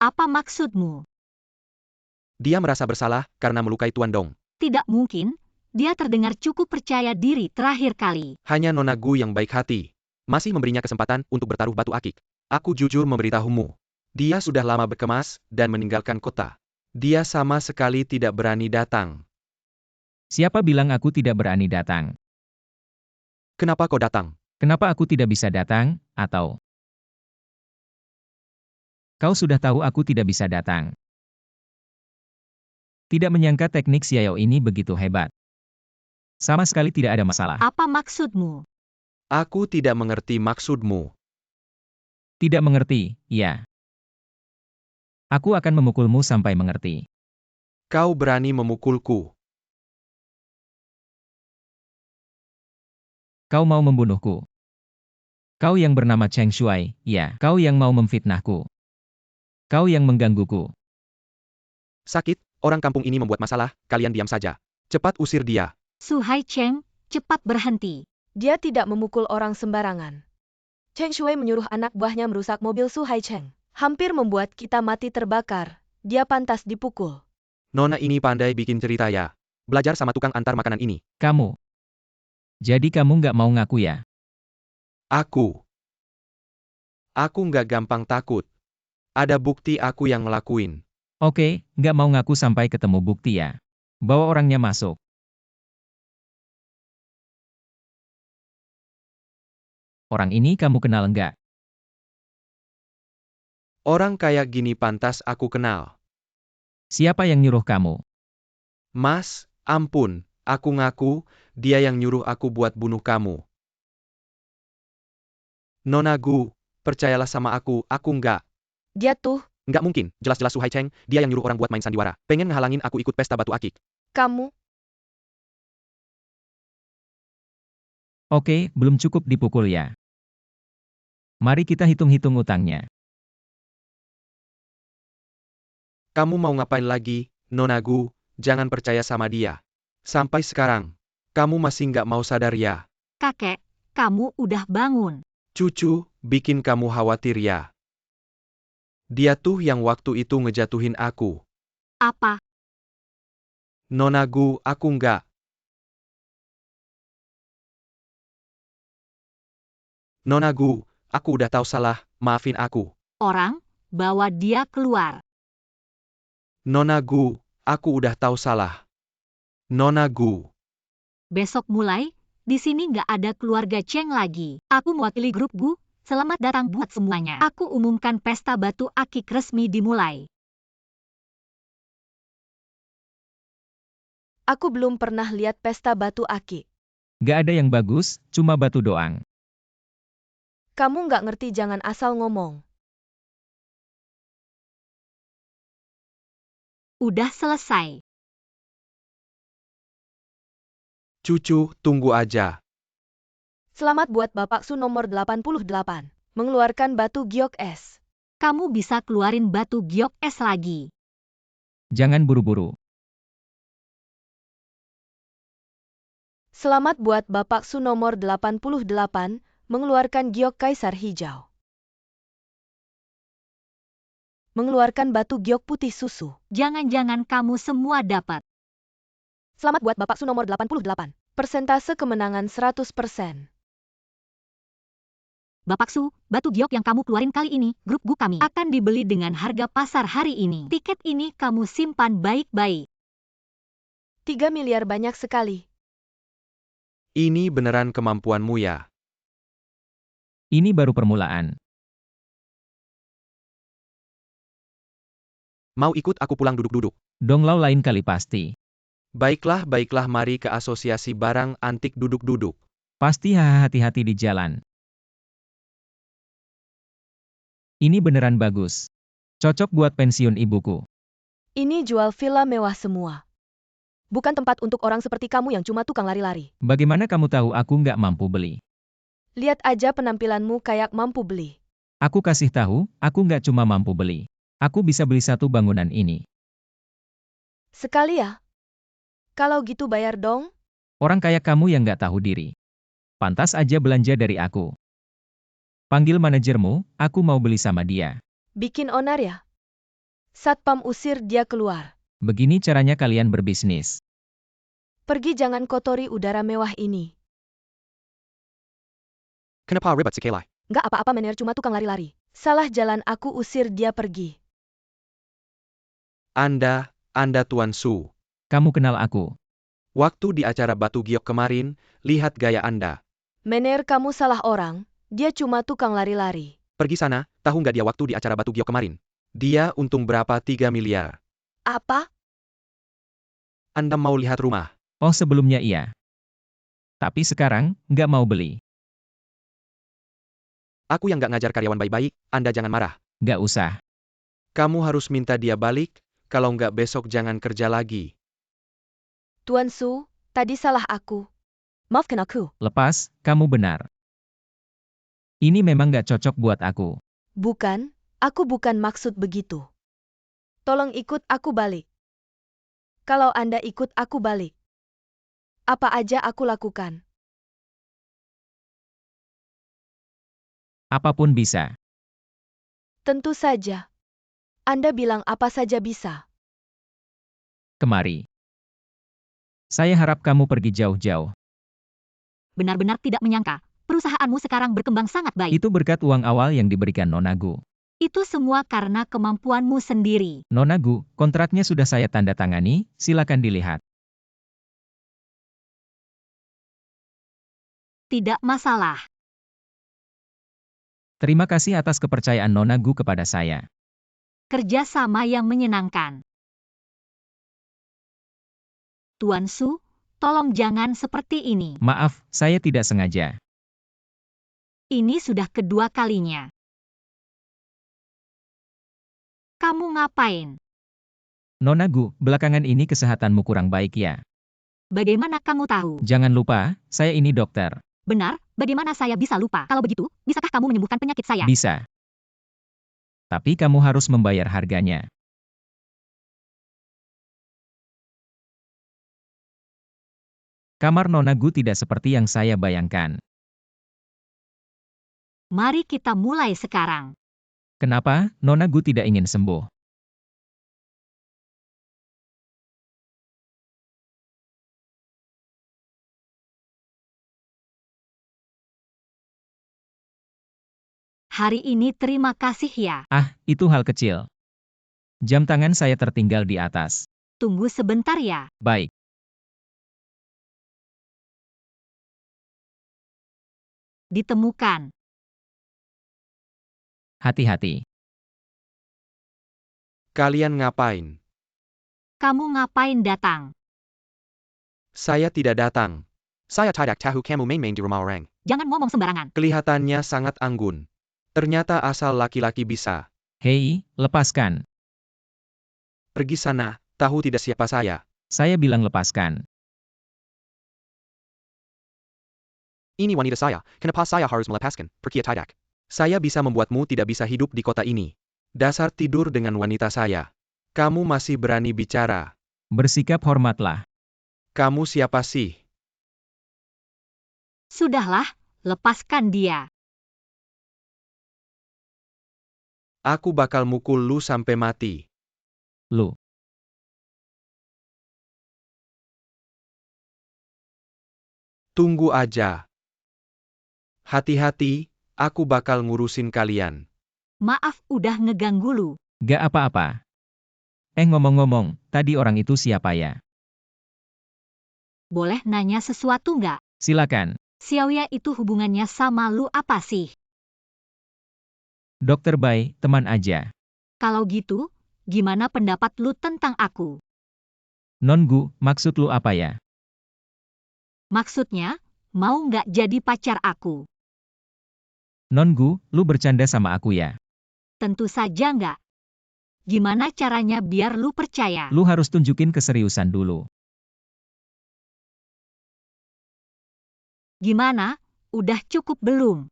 Apa maksudmu? Dia merasa bersalah karena melukai Tuan Dong. Tidak mungkin, dia terdengar cukup percaya diri terakhir kali. Hanya Nona Gu yang baik hati. Masih memberinya kesempatan untuk bertaruh batu akik. Aku jujur memberitahumu. Dia sudah lama berkemas dan meninggalkan kota. Dia sama sekali tidak berani datang. Siapa bilang aku tidak berani datang? Kenapa kau datang? Kenapa aku tidak bisa datang, atau? Kau sudah tahu aku tidak bisa datang. Tidak menyangka teknik Xiao ini begitu hebat. Sama sekali tidak ada masalah. Apa maksudmu? Aku tidak mengerti maksudmu. Tidak mengerti, ya. Aku akan memukulmu sampai mengerti. Kau berani memukulku. Kau mau membunuhku. Kau yang bernama Cheng Shuai, ya. Kau yang mau memfitnahku. Kau yang menggangguku. Sakit, orang kampung ini membuat masalah, kalian diam saja. Cepat usir dia. Su Haicheng, cepat berhenti. Dia tidak memukul orang sembarangan. Cheng Shui menyuruh anak buahnya merusak mobil Su Haicheng. Hampir membuat kita mati terbakar. Dia pantas dipukul. Nona ini pandai bikin cerita ya. Belajar sama tukang antar makanan ini. Kamu. Jadi kamu nggak mau ngaku ya? Aku nggak gampang takut. Ada bukti aku yang ngelakuin. Oke, nggak mau ngaku sampai ketemu bukti ya. Bawa orangnya masuk. Orang ini kamu kenal nggak? Orang kayak gini pantas aku kenal. Siapa yang nyuruh kamu? Mas, ampun, aku ngaku, dia yang nyuruh aku buat bunuh kamu. Nona Gu, percayalah sama aku nggak. Dia tuh, Nggak mungkin, jelas-jelas Su Haicheng, dia yang nyuruh orang buat main sandiwara. Pengen ngehalangin aku ikut pesta batu akik. kamu. Oke, belum cukup dipukul ya. Mari kita hitung-hitung utangnya. Kamu mau ngapain lagi, Nona Gu? Jangan percaya sama dia. Sampai sekarang, kamu masih nggak mau sadar ya. Kakek, kamu udah bangun. Cucu, bikin kamu khawatir ya. Dia tuh yang waktu itu ngejatuhin aku. Apa? Nona Gu, aku nggak. Nona Gu, aku udah tahu salah, maafin aku. Orang, bawa dia keluar. Nona Gu, aku udah tahu salah. Nona Gu. Besok mulai, di sini nggak ada keluarga Cheng lagi. Aku mewakili grup Gu, selamat datang buat semuanya. Aku umumkan pesta batu akik resmi dimulai. Aku belum pernah lihat pesta batu akik. Gak ada yang bagus, cuma batu doang. Kamu nggak ngerti jangan asal ngomong. Udah selesai. Cucu, tunggu aja. Selamat buat Bapak Su nomor 88. Mengeluarkan batu giok es. Kamu bisa keluarin batu giok es lagi. Jangan buru-buru. Selamat buat Bapak Su nomor 88. Mengeluarkan giok kaisar hijau. Mengeluarkan batu giok putih susu. Jangan-jangan kamu semua dapat. Selamat buat Bapak Su nomor 88. Persentase kemenangan 100%. Bapak Su, batu giok yang kamu keluarin kali ini, grup Gu kami, akan dibeli dengan harga pasar hari ini. Tiket ini kamu simpan baik-baik. 3 miliar banyak sekali. Ini beneran kemampuanmu ya. Ini baru permulaan. Mau ikut aku pulang duduk-duduk? Donglau lain kali pasti. Baiklah, baiklah, mari ke asosiasi barang antik duduk-duduk. Pasti hati-hati di jalan. Ini beneran bagus. Cocok buat pensiun ibuku. Ini jual villa mewah semua. Bukan tempat untuk orang seperti kamu yang cuma tukang lari-lari. Bagaimana kamu tahu aku nggak mampu beli? Lihat aja penampilanmu kayak mampu beli. Aku kasih tahu, aku nggak cuma mampu beli. Aku bisa beli satu bangunan ini. Sekali ya? Kalau gitu bayar dong. Orang kayak kamu yang nggak tahu diri. Pantas aja belanja dari aku. Panggil manajermu, aku mau beli sama dia. Bikin onar ya? Satpam usir dia keluar. Begini caranya kalian berbisnis. Pergi, jangan kotori udara mewah ini. Kenapa ribet sekali? Nggak apa-apa, manajer cuma tukang lari-lari. Salah jalan, aku usir dia pergi. Anda Tuan Su. Kamu kenal aku. Waktu di acara batu giok kemarin, lihat gaya Anda. Manajer, kamu salah orang. Dia cuma tukang lari-lari. Pergi sana, tahu nggak dia waktu di acara batu giok kemarin? Dia untung berapa? 3 miliar. Apa? Anda mau lihat rumah? Oh, sebelumnya iya. Tapi sekarang, nggak mau beli. Aku yang nggak ngajar karyawan baik-baik, Anda jangan marah. Nggak usah. Kamu harus minta dia balik, kalau nggak besok jangan kerja lagi. Tuan Su, tadi salah aku. Maafkan aku. Lepas, kamu benar. Ini memang nggak cocok buat aku. Bukan, aku bukan maksud begitu. Tolong ikut aku balik. Kalau Anda ikut aku balik, apa aja aku lakukan. Apapun bisa. Tentu saja. Anda bilang apa saja bisa. Kemari. Saya harap kamu pergi jauh-jauh. Benar-benar tidak menyangka, perusahaanmu sekarang berkembang sangat baik. Itu berkat uang awal yang diberikan Nona Gu. Itu semua karena kemampuanmu sendiri. Nona Gu, kontraknya sudah saya tanda tangani, silakan dilihat. Tidak masalah. Terima kasih atas kepercayaan Nona Gu kepada saya. Kerja sama yang menyenangkan. Tuan Su, tolong jangan seperti ini. Maaf, saya tidak sengaja. Ini sudah kedua kalinya. Kamu ngapain? Nona Gu, belakangan ini kesehatanmu kurang baik ya. Bagaimana kamu tahu? Jangan lupa, saya ini dokter. Benar, bagaimana saya bisa lupa? Kalau begitu, bisakah kamu menyembuhkan penyakit saya? Bisa. Tapi kamu harus membayar harganya. Kamar Nona Gu tidak seperti yang saya bayangkan. Mari kita mulai sekarang. Kenapa, Nona Gu tidak ingin sembuh? Hari ini terima kasih ya. Ah, itu hal kecil. Jam tangan saya tertinggal di atas. Tunggu sebentar ya. Baik. Ditemukan. Hati-hati. Kalian ngapain? Kamu ngapain datang? Saya tidak datang. Saya tidak tahu kamu main-main di rumah orang. Jangan ngomong sembarangan. Kelihatannya sangat anggun. Ternyata asal laki-laki bisa. Hei, lepaskan. Pergi sana, tahu tidak siapa saya. Saya bilang lepaskan. Ini wanita saya, kenapa saya harus melepaskan? Pergi tidak. Saya bisa membuatmu tidak bisa hidup di kota ini. Dasar tidur dengan wanita saya. Kamu masih berani bicara. Bersikap hormatlah. Kamu siapa sih? Sudahlah, lepaskan dia. Aku bakal mukul lu sampai mati. Lu. Tunggu aja. Hati-hati, aku bakal ngurusin kalian. Maaf udah ngeganggu lu. Gak apa-apa. Ngomong-ngomong, tadi orang itu siapa ya? Boleh nanya sesuatu nggak? Silakan. Xiaoya itu hubungannya sama lu apa sih? Dokter Bai, teman aja. Kalau gitu, gimana pendapat lu tentang aku? Nongu, maksud lu apa ya? Maksudnya, mau nggak jadi pacar aku? Nongu, lu bercanda sama aku ya? Tentu saja nggak. Gimana caranya biar lu percaya? Lu harus tunjukin keseriusan dulu. Gimana? Udah cukup belum?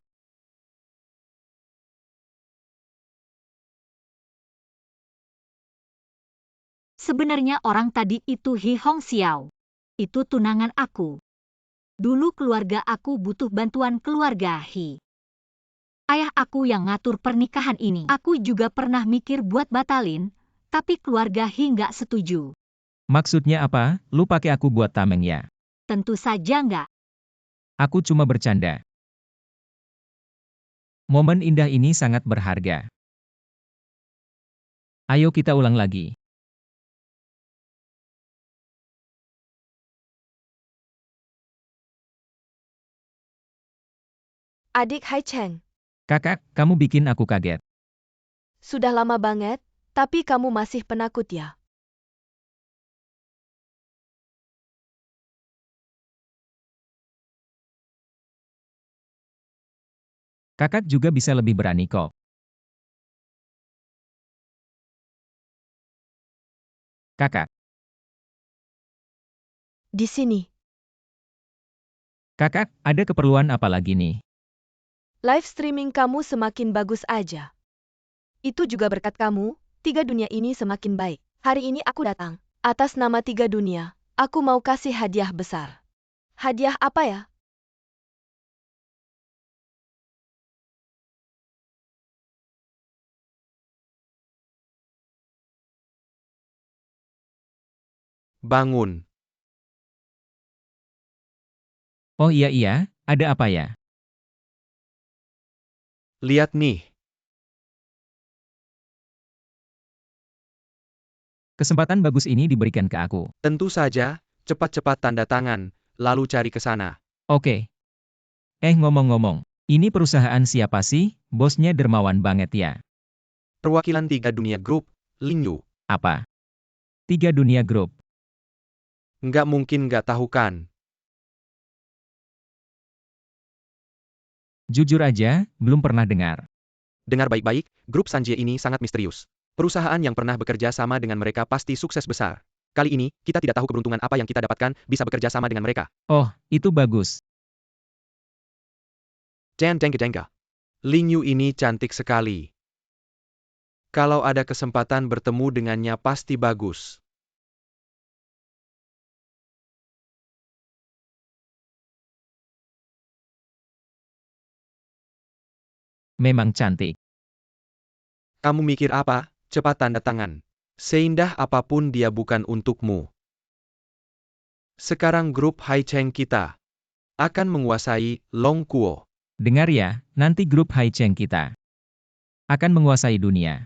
Sebenarnya orang tadi itu Hi Hong Xiao. Itu tunangan aku. Dulu keluarga aku butuh bantuan keluarga Hi. Ayah aku yang ngatur pernikahan ini. Aku juga pernah mikir buat batalin, tapi keluarga Hi nggak setuju. Maksudnya apa? Lu pakai aku buat tameng ya? Tentu saja nggak. Aku cuma bercanda. Momen indah ini sangat berharga. Ayo kita ulang lagi. Adik Hai Cheng, Kakak, kamu bikin aku kaget. sudah lama banget, tapi kamu masih penakut ya? Kakak juga bisa lebih berani kok. Kakak, Di sini, kakak, ada keperluan apa lagi nih? live streaming kamu semakin bagus aja. Itu juga berkat kamu, 3 dunia ini semakin baik. Hari ini aku datang. Atas nama 3 dunia, aku mau kasih hadiah besar. Hadiah apa ya? Bangun. Oh iya, ada apa ya? Lihat nih. Kesempatan bagus ini diberikan ke aku. Tentu saja, cepat-cepat tanda tangan, lalu cari ke sana. Oke. Ngomong-ngomong, ini perusahaan siapa sih? Bosnya dermawan banget ya. Perwakilan 3 dunia grup, Lingyu. Apa? 3 dunia grup. Nggak mungkin nggak tahu kan. Jujur aja, belum pernah dengar. Dengar baik-baik, grup Sanjie ini sangat misterius. Perusahaan yang pernah bekerja sama dengan mereka pasti sukses besar. Kali ini, kita tidak tahu keberuntungan apa yang kita dapatkan, bisa bekerja sama dengan mereka. Oh, itu bagus. Dan Denga. Lingyu ini cantik sekali. Kalau ada kesempatan bertemu dengannya pasti bagus. Memang cantik. Kamu mikir apa? Cepat tanda tangan. Seindah apapun dia bukan untukmu. Sekarang grup Hai Cheng kita akan menguasai Long Kuo. Dengar ya, nanti grup Hai Cheng kita akan menguasai dunia.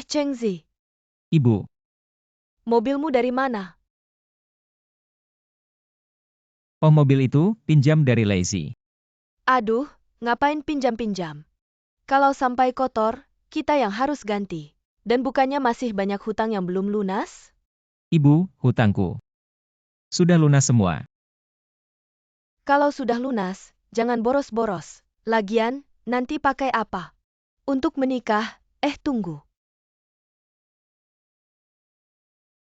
Cheng Zi, Ibu, mobilmu dari mana? oh mobil itu, pinjam dari Lazy. Aduh, ngapain pinjam-pinjam? Kalau sampai kotor, kita yang harus ganti. Dan bukannya masih banyak hutang yang belum lunas? Ibu, hutangku sudah lunas semua. Kalau sudah lunas, jangan boros-boros. Lagian, nanti pakai apa? Untuk menikah, tunggu.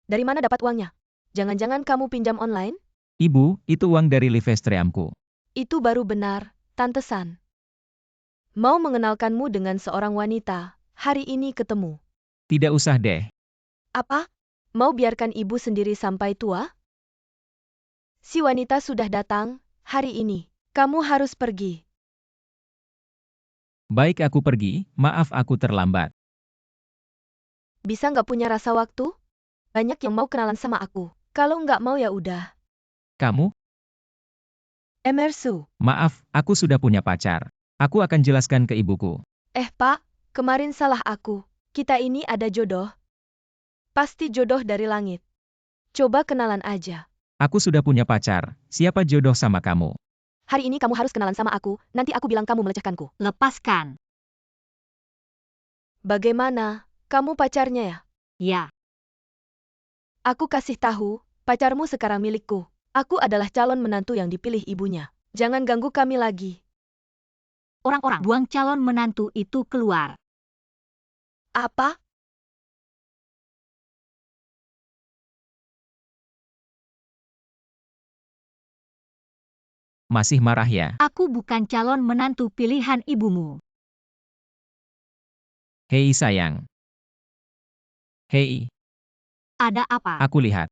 Dari mana dapat uangnya? Jangan-jangan kamu pinjam online? Ibu, itu uang dari Livestreamku. Itu baru benar, Tante San. Mau mengenalkanmu dengan seorang wanita, hari ini ketemu. Tidak usah deh. Apa? Mau biarkan ibu sendiri sampai tua? Si wanita sudah datang, hari ini. Kamu harus pergi. Baik aku pergi, maaf aku terlambat. Bisa nggak punya rasa waktu? Banyak yang mau kenalan sama aku. Kalau nggak mau ya udah. Kamu? Emersu. Maaf, aku sudah punya pacar. Aku akan jelaskan ke ibuku. Pak, kemarin salah aku. Kita ini ada jodoh. Pasti jodoh dari langit. Coba kenalan aja. Aku sudah punya pacar, siapa jodoh sama kamu? Hari ini kamu harus kenalan sama aku, nanti aku bilang kamu melecehkanku. Lepaskan. Bagaimana? Kamu pacarnya ya? Ya, Aku kasih tahu, pacarmu sekarang milikku. Aku adalah calon menantu yang dipilih ibunya. Jangan ganggu kami lagi. orang-orang buang calon menantu itu keluar. Apa? Masih marah ya? Aku bukan calon menantu pilihan ibumu. Hei sayang. Hei, Ada apa? aku lihat.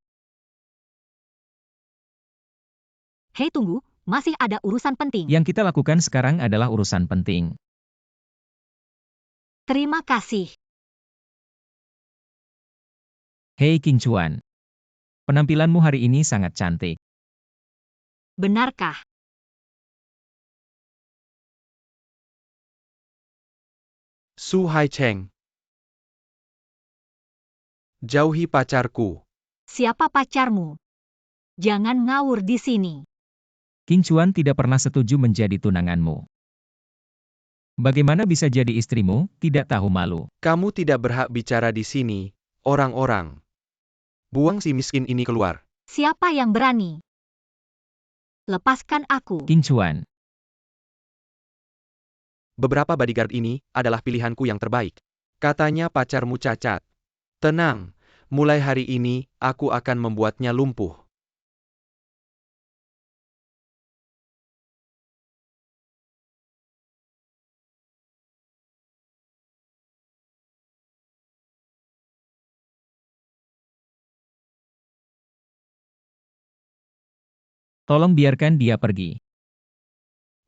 Hei tunggu, masih ada urusan penting. Yang kita lakukan sekarang adalah urusan penting. Terima kasih. Hei King Chuan. Penampilanmu hari ini sangat cantik. Benarkah? Su Haicheng. Jauhi pacarku. Siapa pacarmu? Jangan ngawur di sini. King Chuan tidak pernah setuju menjadi tunanganmu. Bagaimana bisa jadi istrimu, tidak tahu malu. Kamu tidak berhak bicara di sini, orang-orang. Buang si miskin ini keluar. Siapa yang berani? Lepaskan aku. King Chuan, Beberapa bodyguard ini adalah pilihanku yang terbaik. Katanya pacarmu cacat. Tenang, mulai hari ini, aku akan membuatnya lumpuh. tolong biarkan dia pergi.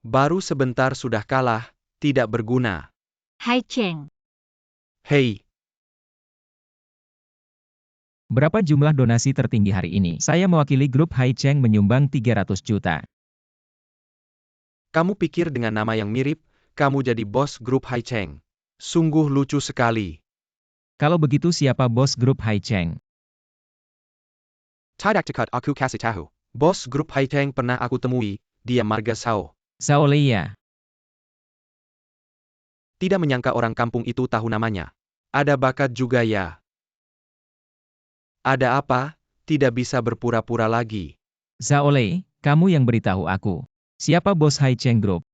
Baru sebentar sudah kalah, tidak berguna. Hai Cheng. Hei, Berapa jumlah donasi tertinggi hari ini? Saya mewakili grup Hai Cheng menyumbang 300 juta. kamu pikir dengan nama yang mirip, kamu jadi bos grup Haicheng. Sungguh lucu sekali. Kalau begitu siapa bos grup Hai Cheng? Tidak dekat aku kasih tahu. Bos grup Haicheng pernah aku temui, dia Marga Sao. Zhao Leia. Tidak menyangka orang kampung itu tahu namanya. Ada bakat juga ya. Ada apa? Tidak bisa berpura-pura lagi. Zhao Lei, kamu yang beritahu aku. Siapa bos Hai Cheng Group?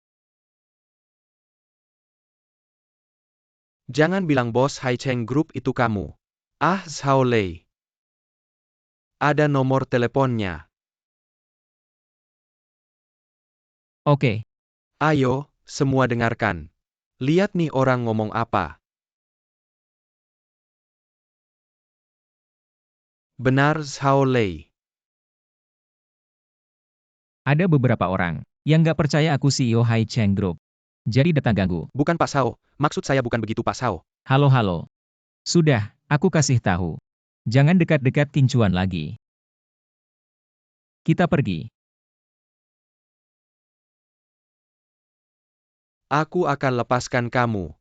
Jangan bilang bos Haicheng Group itu kamu. Ah, Zhao Lei. Ada nomor teleponnya. Oke, Ayo, semua dengarkan. Lihat nih orang ngomong apa. Benar Zhao Lei. ada beberapa orang yang nggak percaya aku CEO Hai Cheng Group. Jadi datang ganggu. Bukan Pak Sao, maksud saya bukan begitu Pak Sao. Halo. Sudah, aku kasih tahu. Jangan dekat-dekat King Chuan lagi. Kita pergi. Aku akan lepaskan kamu.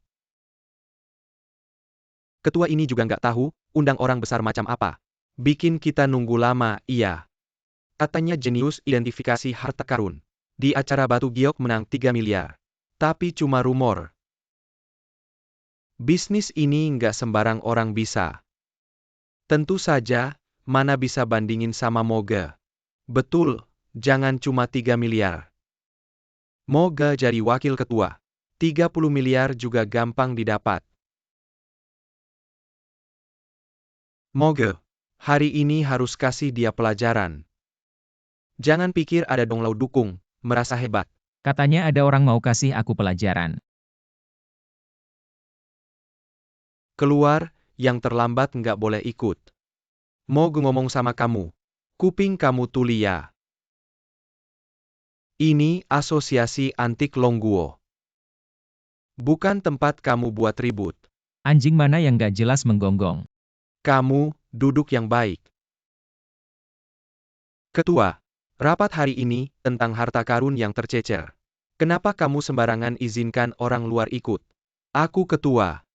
Ketua ini juga nggak tahu, undang orang besar macam apa. Bikin kita nunggu lama, iya. Katanya jenius identifikasi harta karun. Di acara batu giok menang 3 miliar. Tapi cuma rumor. Bisnis ini nggak sembarang orang bisa. Tentu saja, mana bisa bandingin sama Moga. Betul, jangan cuma 3 miliar. Moga jadi wakil ketua. 30 miliar juga gampang didapat. Moga, hari ini harus kasih dia pelajaran. Jangan pikir ada donglau dukung, merasa hebat. Katanya ada orang mau kasih aku pelajaran. Keluar, yang terlambat nggak boleh ikut. Mau ngomong sama kamu. Kuping kamu tulia. Ini asosiasi antik Longguo. Bukan tempat kamu buat ribut. Anjing mana yang gak jelas menggonggong. Kamu, duduk yang baik. Ketua, rapat hari ini tentang harta karun yang tercecer. Kenapa kamu sembarangan izinkan orang luar ikut? Aku ketua.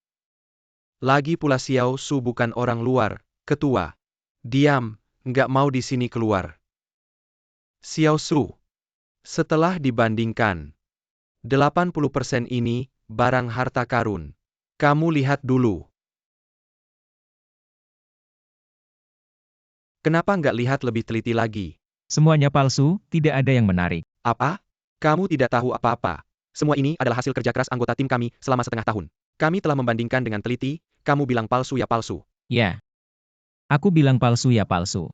Lagi pula Xiao Su bukan orang luar, ketua. Diam, nggak mau di sini keluar. Xiao Su. Setelah dibandingkan, 80% ini, barang harta karun. Kamu lihat dulu. Kenapa nggak lihat lebih teliti lagi? Semuanya palsu, tidak ada yang menarik. Apa? Kamu tidak tahu apa-apa. Semua ini adalah hasil kerja keras anggota tim kami selama setengah tahun. Kami telah membandingkan dengan teliti, kamu bilang palsu ya palsu. Ya. Aku bilang palsu ya palsu.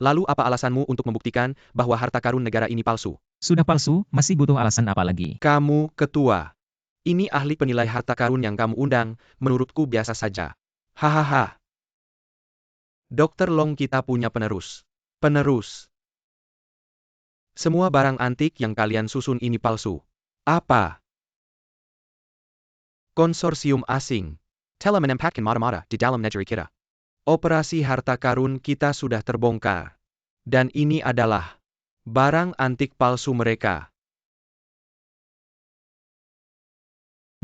Lalu apa alasanmu untuk membuktikan bahwa harta karun negara ini palsu? Sudah palsu, masih butuh alasan apa lagi? Kamu ketua. Ini ahli penilai harta karun yang kamu undang, menurutku biasa saja. Hahaha. Dokter Long kita punya penerus. Penerus. Semua barang antik yang kalian susun ini palsu. Apa? Konsorsium asing. Telah menempatkan mata-mata di dalam negeri kita. Operasi harta karun kita sudah terbongkar. Dan ini adalah barang antik palsu mereka.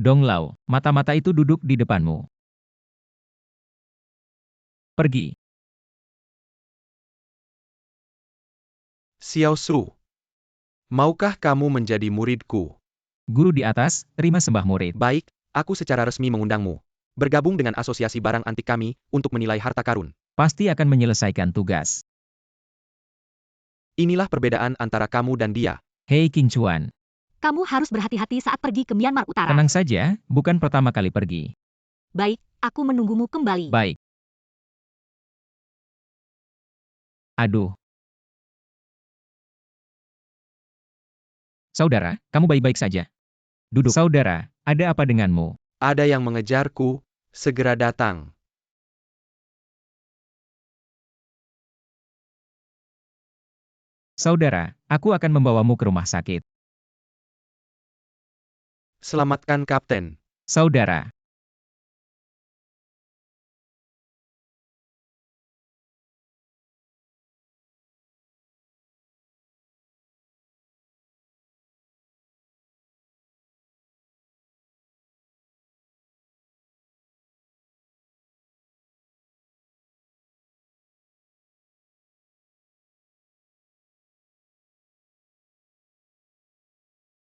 Donglau, mata-mata itu duduk di depanmu. Pergi. Xiao Su. Maukah kamu menjadi muridku? Guru di atas, terima sembah murid. Baik, aku secara resmi mengundangmu. Bergabung dengan asosiasi barang antik kami, untuk menilai harta karun. Pasti akan menyelesaikan tugas. Inilah perbedaan antara kamu dan dia. Hei King Chuan, Kamu harus berhati-hati saat pergi ke Myanmar Utara. tenang saja, bukan pertama kali pergi. Baik, aku menunggumu kembali. Baik. Aduh. Saudara, kamu baik-baik saja. Duduk. Saudara, ada apa denganmu? Ada yang mengejarku, segera datang. Saudara, aku akan membawamu ke rumah sakit. Selamatkan Kapten. Saudara.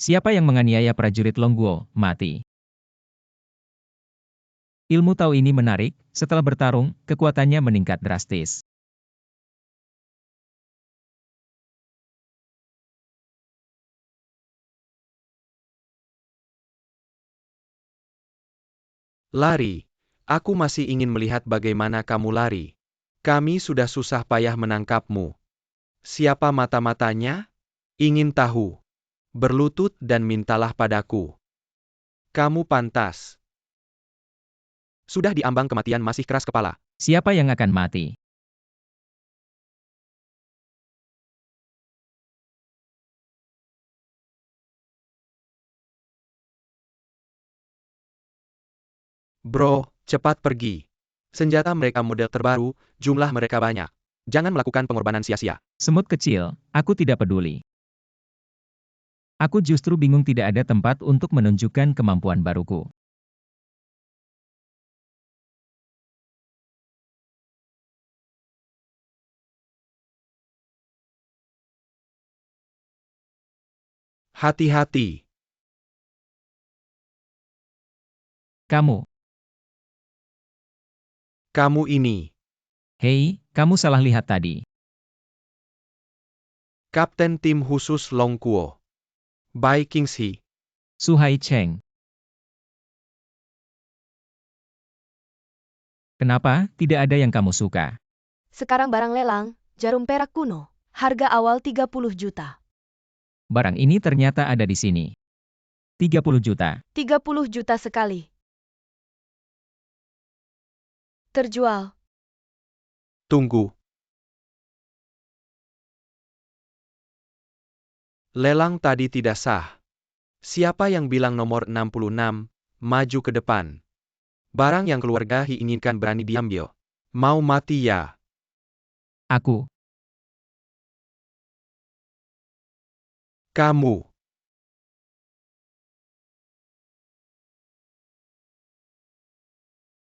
Siapa yang menganiaya prajurit Longguo, mati. Ilmu Tao ini menarik, setelah bertarung, kekuatannya meningkat drastis. Lari. Aku masih ingin melihat bagaimana kamu lari. Kami sudah susah payah menangkapmu. Siapa mata-matanya? Ingin tahu. Berlutut dan mintalah padaku. Kamu pantas. Sudah diambang kematian masih keras kepala. Siapa yang akan mati? Bro, cepat pergi. Senjata mereka model terbaru, jumlah mereka banyak. Jangan melakukan pengorbanan sia-sia. Semut kecil, aku tidak peduli. Aku justru bingung tidak ada tempat untuk menunjukkan kemampuan baruku. Hati-hati. Kamu. Kamu ini. Hei, kamu salah lihat tadi. Kapten tim khusus Long Kuo. Bai Kingshi. Su Hai Cheng. Kenapa tidak ada yang kamu suka? Sekarang barang lelang, jarum perak kuno. Harga awal 30 juta. Barang ini ternyata ada di sini. 30 juta. 30 juta sekali. Terjual. Tunggu. Lelang tadi tidak sah. Siapa yang bilang nomor 66, maju ke depan. Barang yang keluarga He inginkan berani diambil. Mau mati ya? Aku. Kamu.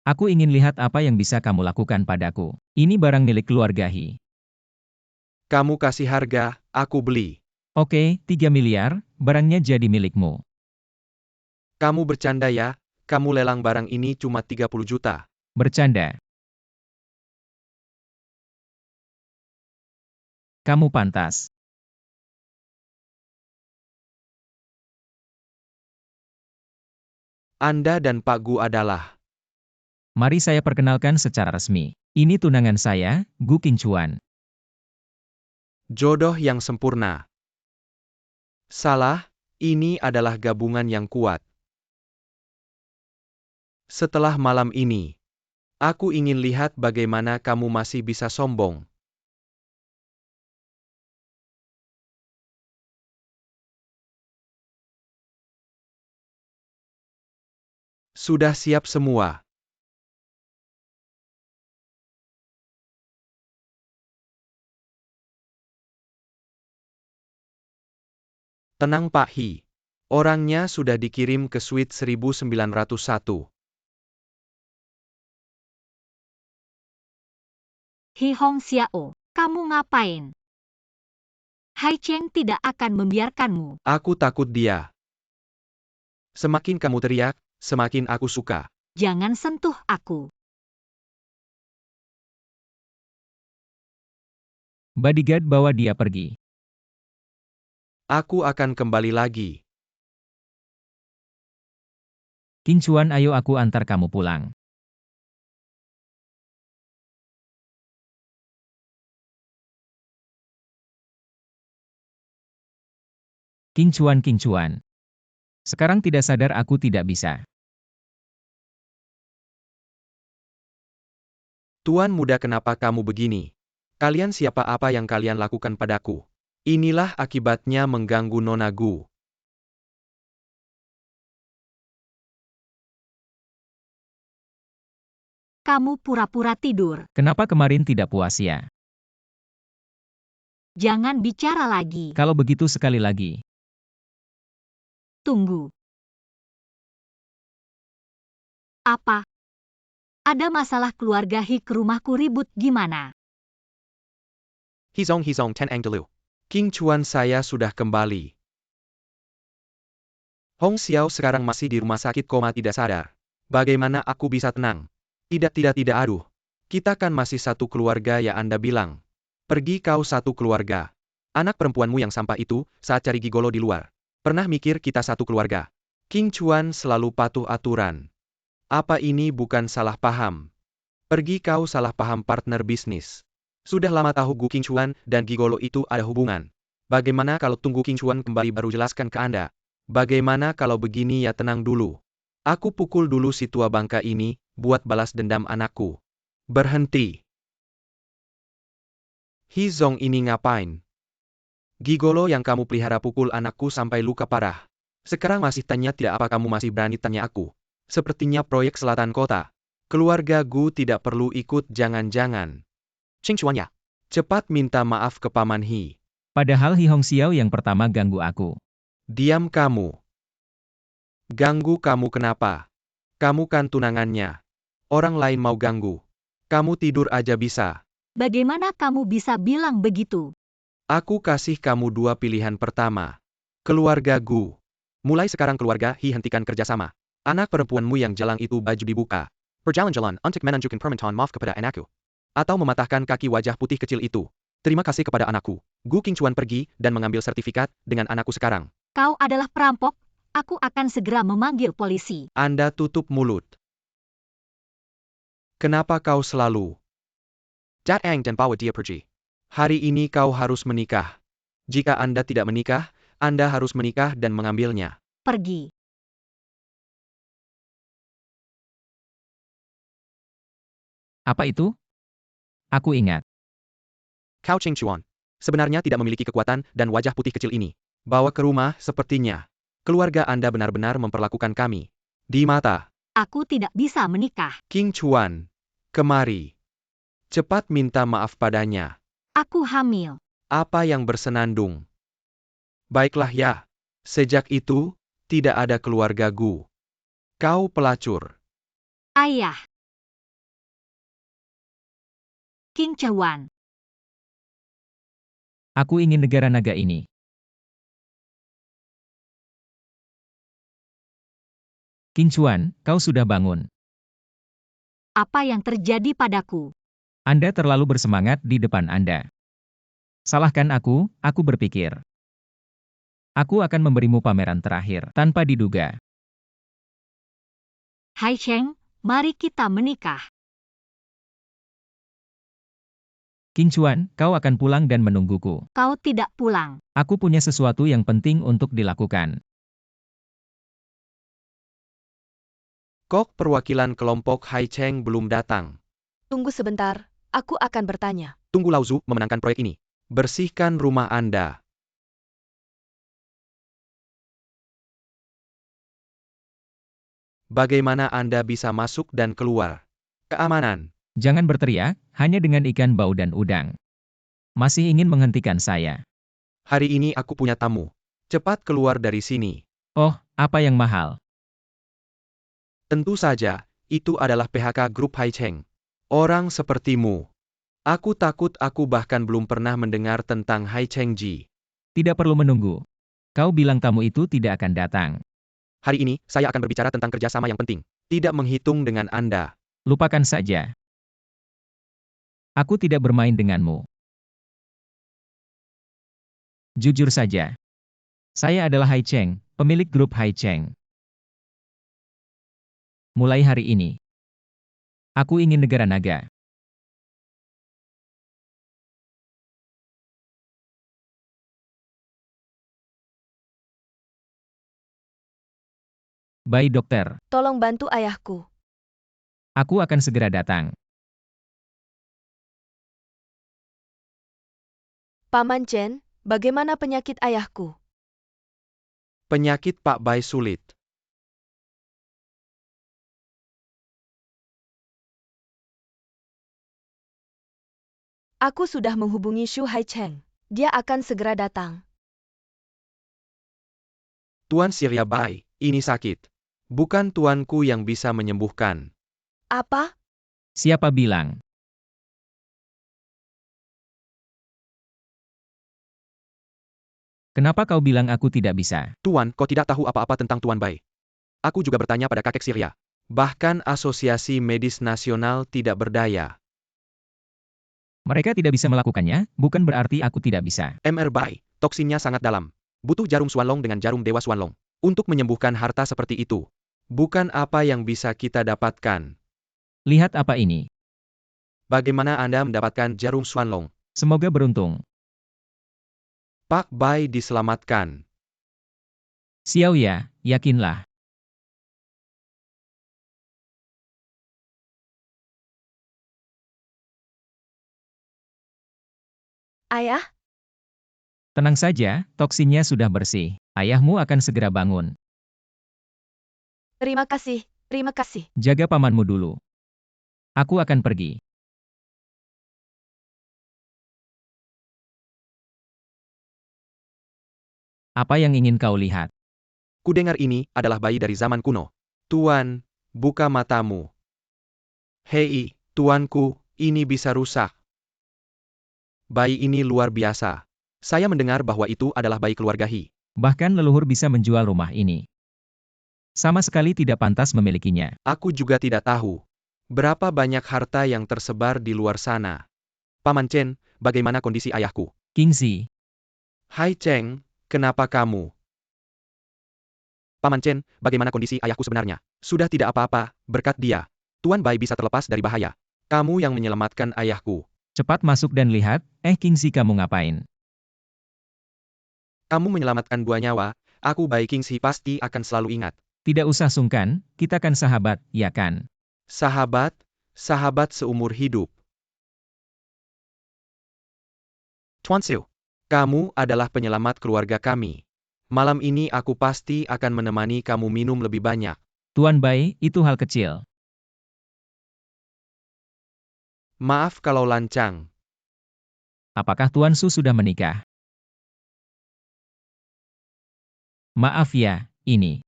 Aku ingin lihat apa yang bisa kamu lakukan padaku. Ini barang milik keluarga He. Kamu kasih harga, aku beli. Oke, 3 miliar, barangnya jadi milikmu. Kamu bercanda ya? Kamu lelang barang ini cuma 30 juta. Bercanda. Kamu pantas. Anda dan Pak Gu adalah. Mari saya perkenalkan secara resmi. Ini tunangan saya, Gu Qingchuan. Jodoh yang sempurna. Salah, ini adalah gabungan yang kuat. Setelah malam ini, aku ingin lihat bagaimana kamu masih bisa sombong. Sudah siap semua. Tenang Pak Hi. Orangnya sudah dikirim ke suite 1901. Hi Hong Xiao, kamu ngapain? Hai Cheng tidak akan membiarkanmu. Aku takut dia. Semakin kamu teriak, semakin aku suka. Jangan sentuh aku. Bodyguard bawa dia pergi. Aku akan kembali lagi. Qingchuan, ayo aku antar kamu pulang. Qingchuan, Qingchuan. Sekarang tidak sadar aku tidak bisa. Tuan muda, kenapa kamu begini? Kalian siapa, apa yang kalian lakukan padaku? Inilah akibatnya mengganggu Nona Gu. Kamu pura-pura tidur. Kenapa kemarin tidak puas ya? Jangan bicara lagi. Kalau begitu sekali lagi. Tunggu. Apa? Ada masalah keluarga Hi ke rumahku ribut gimana? Hizong 10 Angdelu. Qingchuan, saya sudah kembali. Hong Xiao sekarang masih di rumah sakit koma tidak sadar. Bagaimana aku bisa tenang? Tidak, aduh. Kita kan masih satu keluarga ya, Anda bilang. Pergi kau satu keluarga. Anak perempuanmu yang sampah itu, saat cari gigolo di luar. Pernah mikir kita satu keluarga? Qingchuan selalu patuh aturan. Apa ini bukan salah paham? Pergi kau salah paham partner bisnis. Sudah lama tahu Gu Qingchuan dan gigolo itu ada hubungan. Bagaimana kalau tunggu Qingchuan kembali baru jelaskan ke Anda? Bagaimana kalau begini ya, tenang dulu. Aku pukul dulu si tua bangka ini, buat balas dendam anakku. Berhenti. Hizong ini ngapain? Gigolo yang kamu pelihara pukul anakku sampai luka parah. Sekarang masih tanya tidak, apa kamu masih berani tanya aku? Sepertinya proyek selatan kota. Keluarga Gu tidak perlu ikut, jangan-jangan. Qingchuan ya. Cepat minta maaf ke Paman Hi. Padahal Hi Hong Xiao yang pertama ganggu aku. Diam kamu. Ganggu kamu kenapa? Kamu kan tunangannya. Orang lain mau ganggu. Kamu tidur aja bisa. Bagaimana kamu bisa bilang begitu? Aku kasih kamu dua pilihan pertama. Keluarga Gu. Mulai sekarang keluarga Hi hentikan kerjasama. Anak perempuanmu yang jalang itu baju dibuka. Berjalan-jalan untuk menunjukkan permintaan maaf kepada anakku. Atau mematahkan kaki wajah putih kecil itu. Terima kasih kepada anakku. Gu Qingchuan pergi dan mengambil sertifikat dengan anakku sekarang. Kau adalah perampok, aku akan segera memanggil polisi. Anda tutup mulut. Kenapa kau selalu datang dan bawa dia pergi? Hari ini kau harus menikah. Jika Anda tidak menikah, Anda harus menikah dan mengambilnya. Pergi. Apa itu? Aku ingat. Kau Qingchuan. Sebenarnya tidak memiliki kekuatan dan wajah putih kecil ini. Bawa ke rumah sepertinya. Keluarga Anda benar-benar memperlakukan kami. Di mata. Aku tidak bisa menikah. Qingchuan. Kemari. Cepat minta maaf padanya. Aku hamil. Apa yang bersenandung? Baiklah ya. Sejak itu, tidak ada keluarga Gu. Kau pelacur. Ayah. Qingchuan. Aku ingin negara naga ini. Qingchuan, kau sudah bangun. Apa yang terjadi padaku? Anda terlalu bersemangat di depan Anda. Salahkan aku berpikir. Aku akan memberimu pameran terakhir, tanpa diduga. Hai Cheng, mari kita menikah. Qingchuan, kau akan pulang dan menungguku. Kau tidak pulang. Aku punya sesuatu yang penting untuk dilakukan. Kok perwakilan kelompok Hai Cheng belum datang? Tunggu sebentar, aku akan bertanya. Tunggu Lao Zu memenangkan proyek ini. Bersihkan rumah Anda. Bagaimana Anda bisa masuk dan keluar? Keamanan. Jangan berteriak, hanya dengan ikan bau dan udang. Masih ingin menghentikan saya. Hari ini aku punya tamu. Cepat keluar dari sini. Oh, apa yang mahal? Tentu saja, itu adalah PHK grup Hai Cheng. Orang sepertimu. Aku takut aku bahkan belum pernah mendengar tentang Hai Cheng Ji. Tidak perlu menunggu. Kau bilang tamu itu tidak akan datang. Hari ini, saya akan berbicara tentang kerjasama yang penting. Tidak menghitung dengan Anda. Lupakan saja. Aku tidak bermain denganmu. Jujur saja. Saya adalah Hai Cheng, pemilik grup Hai Cheng. Mulai hari ini, aku ingin negara naga. Baik dokter, Tolong bantu ayahku. aku akan segera datang. Paman Chen, bagaimana penyakit ayahku? Penyakit Pak Bai sulit. Aku sudah menghubungi Shu Hai Cheng. Dia akan segera datang. Tuan Surya Bai, ini sakit. Bukan tuanku yang bisa menyembuhkan. Apa? Siapa bilang? Kenapa kau bilang aku tidak bisa? Tuan, kau tidak tahu apa-apa tentang Tuan Bai. Aku juga bertanya pada kakek Surya. Bahkan Asosiasi Medis Nasional tidak berdaya. Mereka tidak bisa melakukannya, bukan berarti aku tidak bisa. MR Bai, toksinnya sangat dalam. Butuh jarum Xuanlong dengan jarum Dewa Xuanlong. Untuk menyembuhkan harta seperti itu. Bukan apa yang bisa kita dapatkan. Lihat apa ini. Bagaimana Anda mendapatkan jarum Xuanlong? Semoga beruntung. Pak Bai diselamatkan. Xiao ya, yakinlah. Ayah? Tenang saja, toksinnya sudah bersih. Ayahmu akan segera bangun. Terima kasih, terima kasih. Jaga pamanmu dulu. Aku akan pergi. Apa yang ingin kau lihat? Kudengar ini adalah bayi dari zaman kuno. Tuan, buka matamu. Hei, tuanku, ini bisa rusak. Bayi ini luar biasa. Saya mendengar bahwa itu adalah bayi keluarga Hi. Bahkan leluhur bisa menjual rumah ini. Sama sekali tidak pantas memilikinya. Aku juga tidak tahu berapa banyak harta yang tersebar di luar sana. Paman Chen, bagaimana kondisi ayahku? Kingzi, Hai Cheng, kenapa kamu? Paman Chen, bagaimana kondisi ayahku sebenarnya? Sudah tidak apa-apa, berkat dia. Tuan Bai bisa terlepas dari bahaya. Kamu yang menyelamatkan ayahku. cepat masuk dan lihat, Kingzi kamu ngapain? Kamu menyelamatkan 2 nyawa, aku Bai Kingzi pasti akan selalu ingat. Tidak usah sungkan, kita kan sahabat, ya kan? Sahabat, sahabat seumur hidup. Tuan Xiu, kamu adalah penyelamat keluarga kami. Malam ini aku pasti akan menemani kamu minum lebih banyak. Tuan Bai, itu hal kecil. Maaf kalau lancang. Apakah Tuan Su sudah menikah? Maaf ya, ini.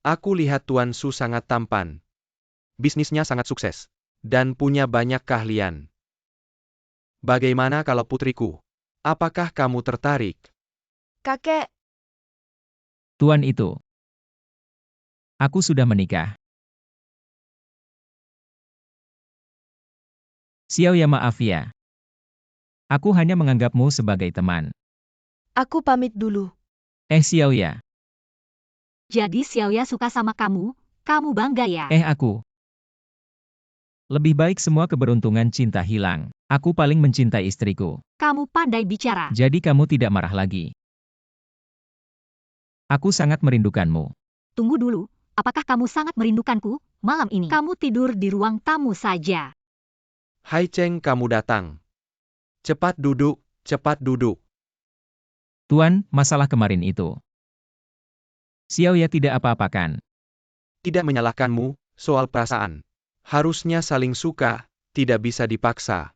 Aku lihat Tuan Su sangat tampan. Bisnisnya sangat sukses. Dan punya banyak keahlian. Bagaimana kalau putriku? Apakah kamu tertarik? Kakek, Tuan itu. Aku sudah menikah. Xiao ya maaf ya. Aku hanya menganggapmu sebagai teman. aku pamit dulu. Xiao ya. Jadi Xiaoya suka sama kamu bangga ya? Aku. Lebih baik semua keberuntungan cinta hilang. Aku paling mencintai istriku. Kamu pandai bicara. Jadi kamu tidak marah lagi. Aku sangat merindukanmu. Tunggu dulu, apakah kamu sangat merindukanku? Malam ini kamu tidur di ruang tamu saja. Hai Cheng, kamu datang. Cepat duduk, cepat duduk. Tuan, masalah kemarin itu. Xiao ya tidak apa-apakan. Tidak menyalahkanmu, soal perasaan. Harusnya saling suka, tidak bisa dipaksa.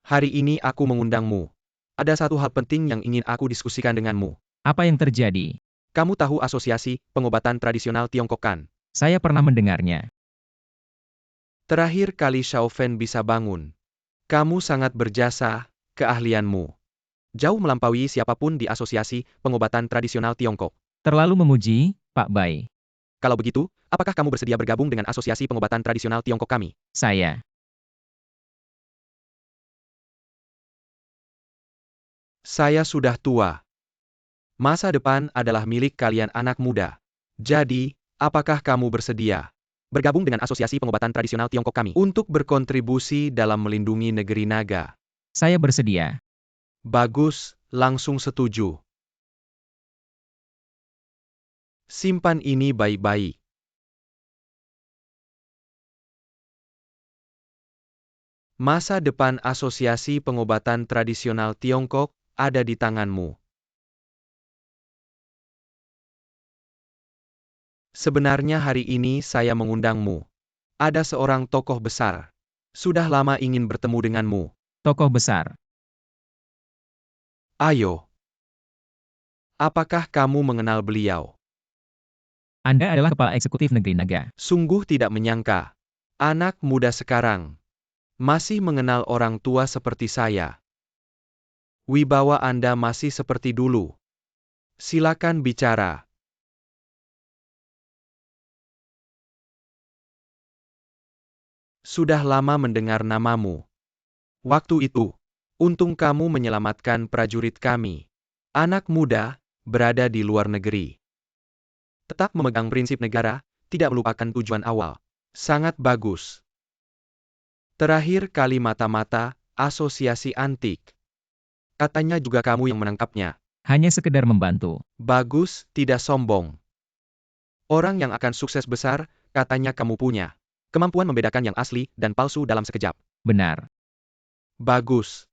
Hari ini aku mengundangmu. Ada satu hal penting yang ingin aku diskusikan denganmu. Apa yang terjadi? Kamu tahu asosiasi pengobatan tradisional Tiongkok kan? Saya pernah mendengarnya. Terakhir kali Xiao Fen bisa bangun. Kamu sangat berjasa, keahlianmu jauh melampaui siapapun di asosiasi pengobatan tradisional Tiongkok. Terlalu memuji, Pak Bai. Kalau begitu, apakah kamu bersedia bergabung dengan asosiasi pengobatan tradisional Tiongkok kami? Saya. Saya sudah tua. Masa depan adalah milik kalian anak muda. Jadi, apakah kamu bersedia bergabung dengan asosiasi pengobatan tradisional Tiongkok kami untuk berkontribusi dalam melindungi negeri naga? Saya bersedia. Bagus, langsung setuju. Simpan ini baik-baik. Masa depan asosiasi pengobatan tradisional Tiongkok ada di tanganmu. Sebenarnya hari ini saya mengundangmu. Ada seorang tokoh besar. Sudah lama ingin bertemu denganmu. Tokoh besar. Ayo. Apakah kamu mengenal beliau? Anda adalah kepala eksekutif negeri naga. Sungguh tidak menyangka. Anak muda sekarang masih mengenal orang tua seperti saya. Wibawa Anda masih seperti dulu. Silakan bicara. Sudah lama mendengar namamu. Waktu itu, untung kamu menyelamatkan prajurit kami. Anak muda, berada di luar negeri. Tetap memegang prinsip negara, tidak melupakan tujuan awal. Sangat bagus. Terakhir kali mata-mata, asosiasi antik. Katanya juga kamu yang menangkapnya. Hanya sekedar membantu. Bagus, tidak sombong. Orang yang akan sukses besar, katanya kamu punya. Kemampuan membedakan yang asli dan palsu dalam sekejap. Benar. Bagus.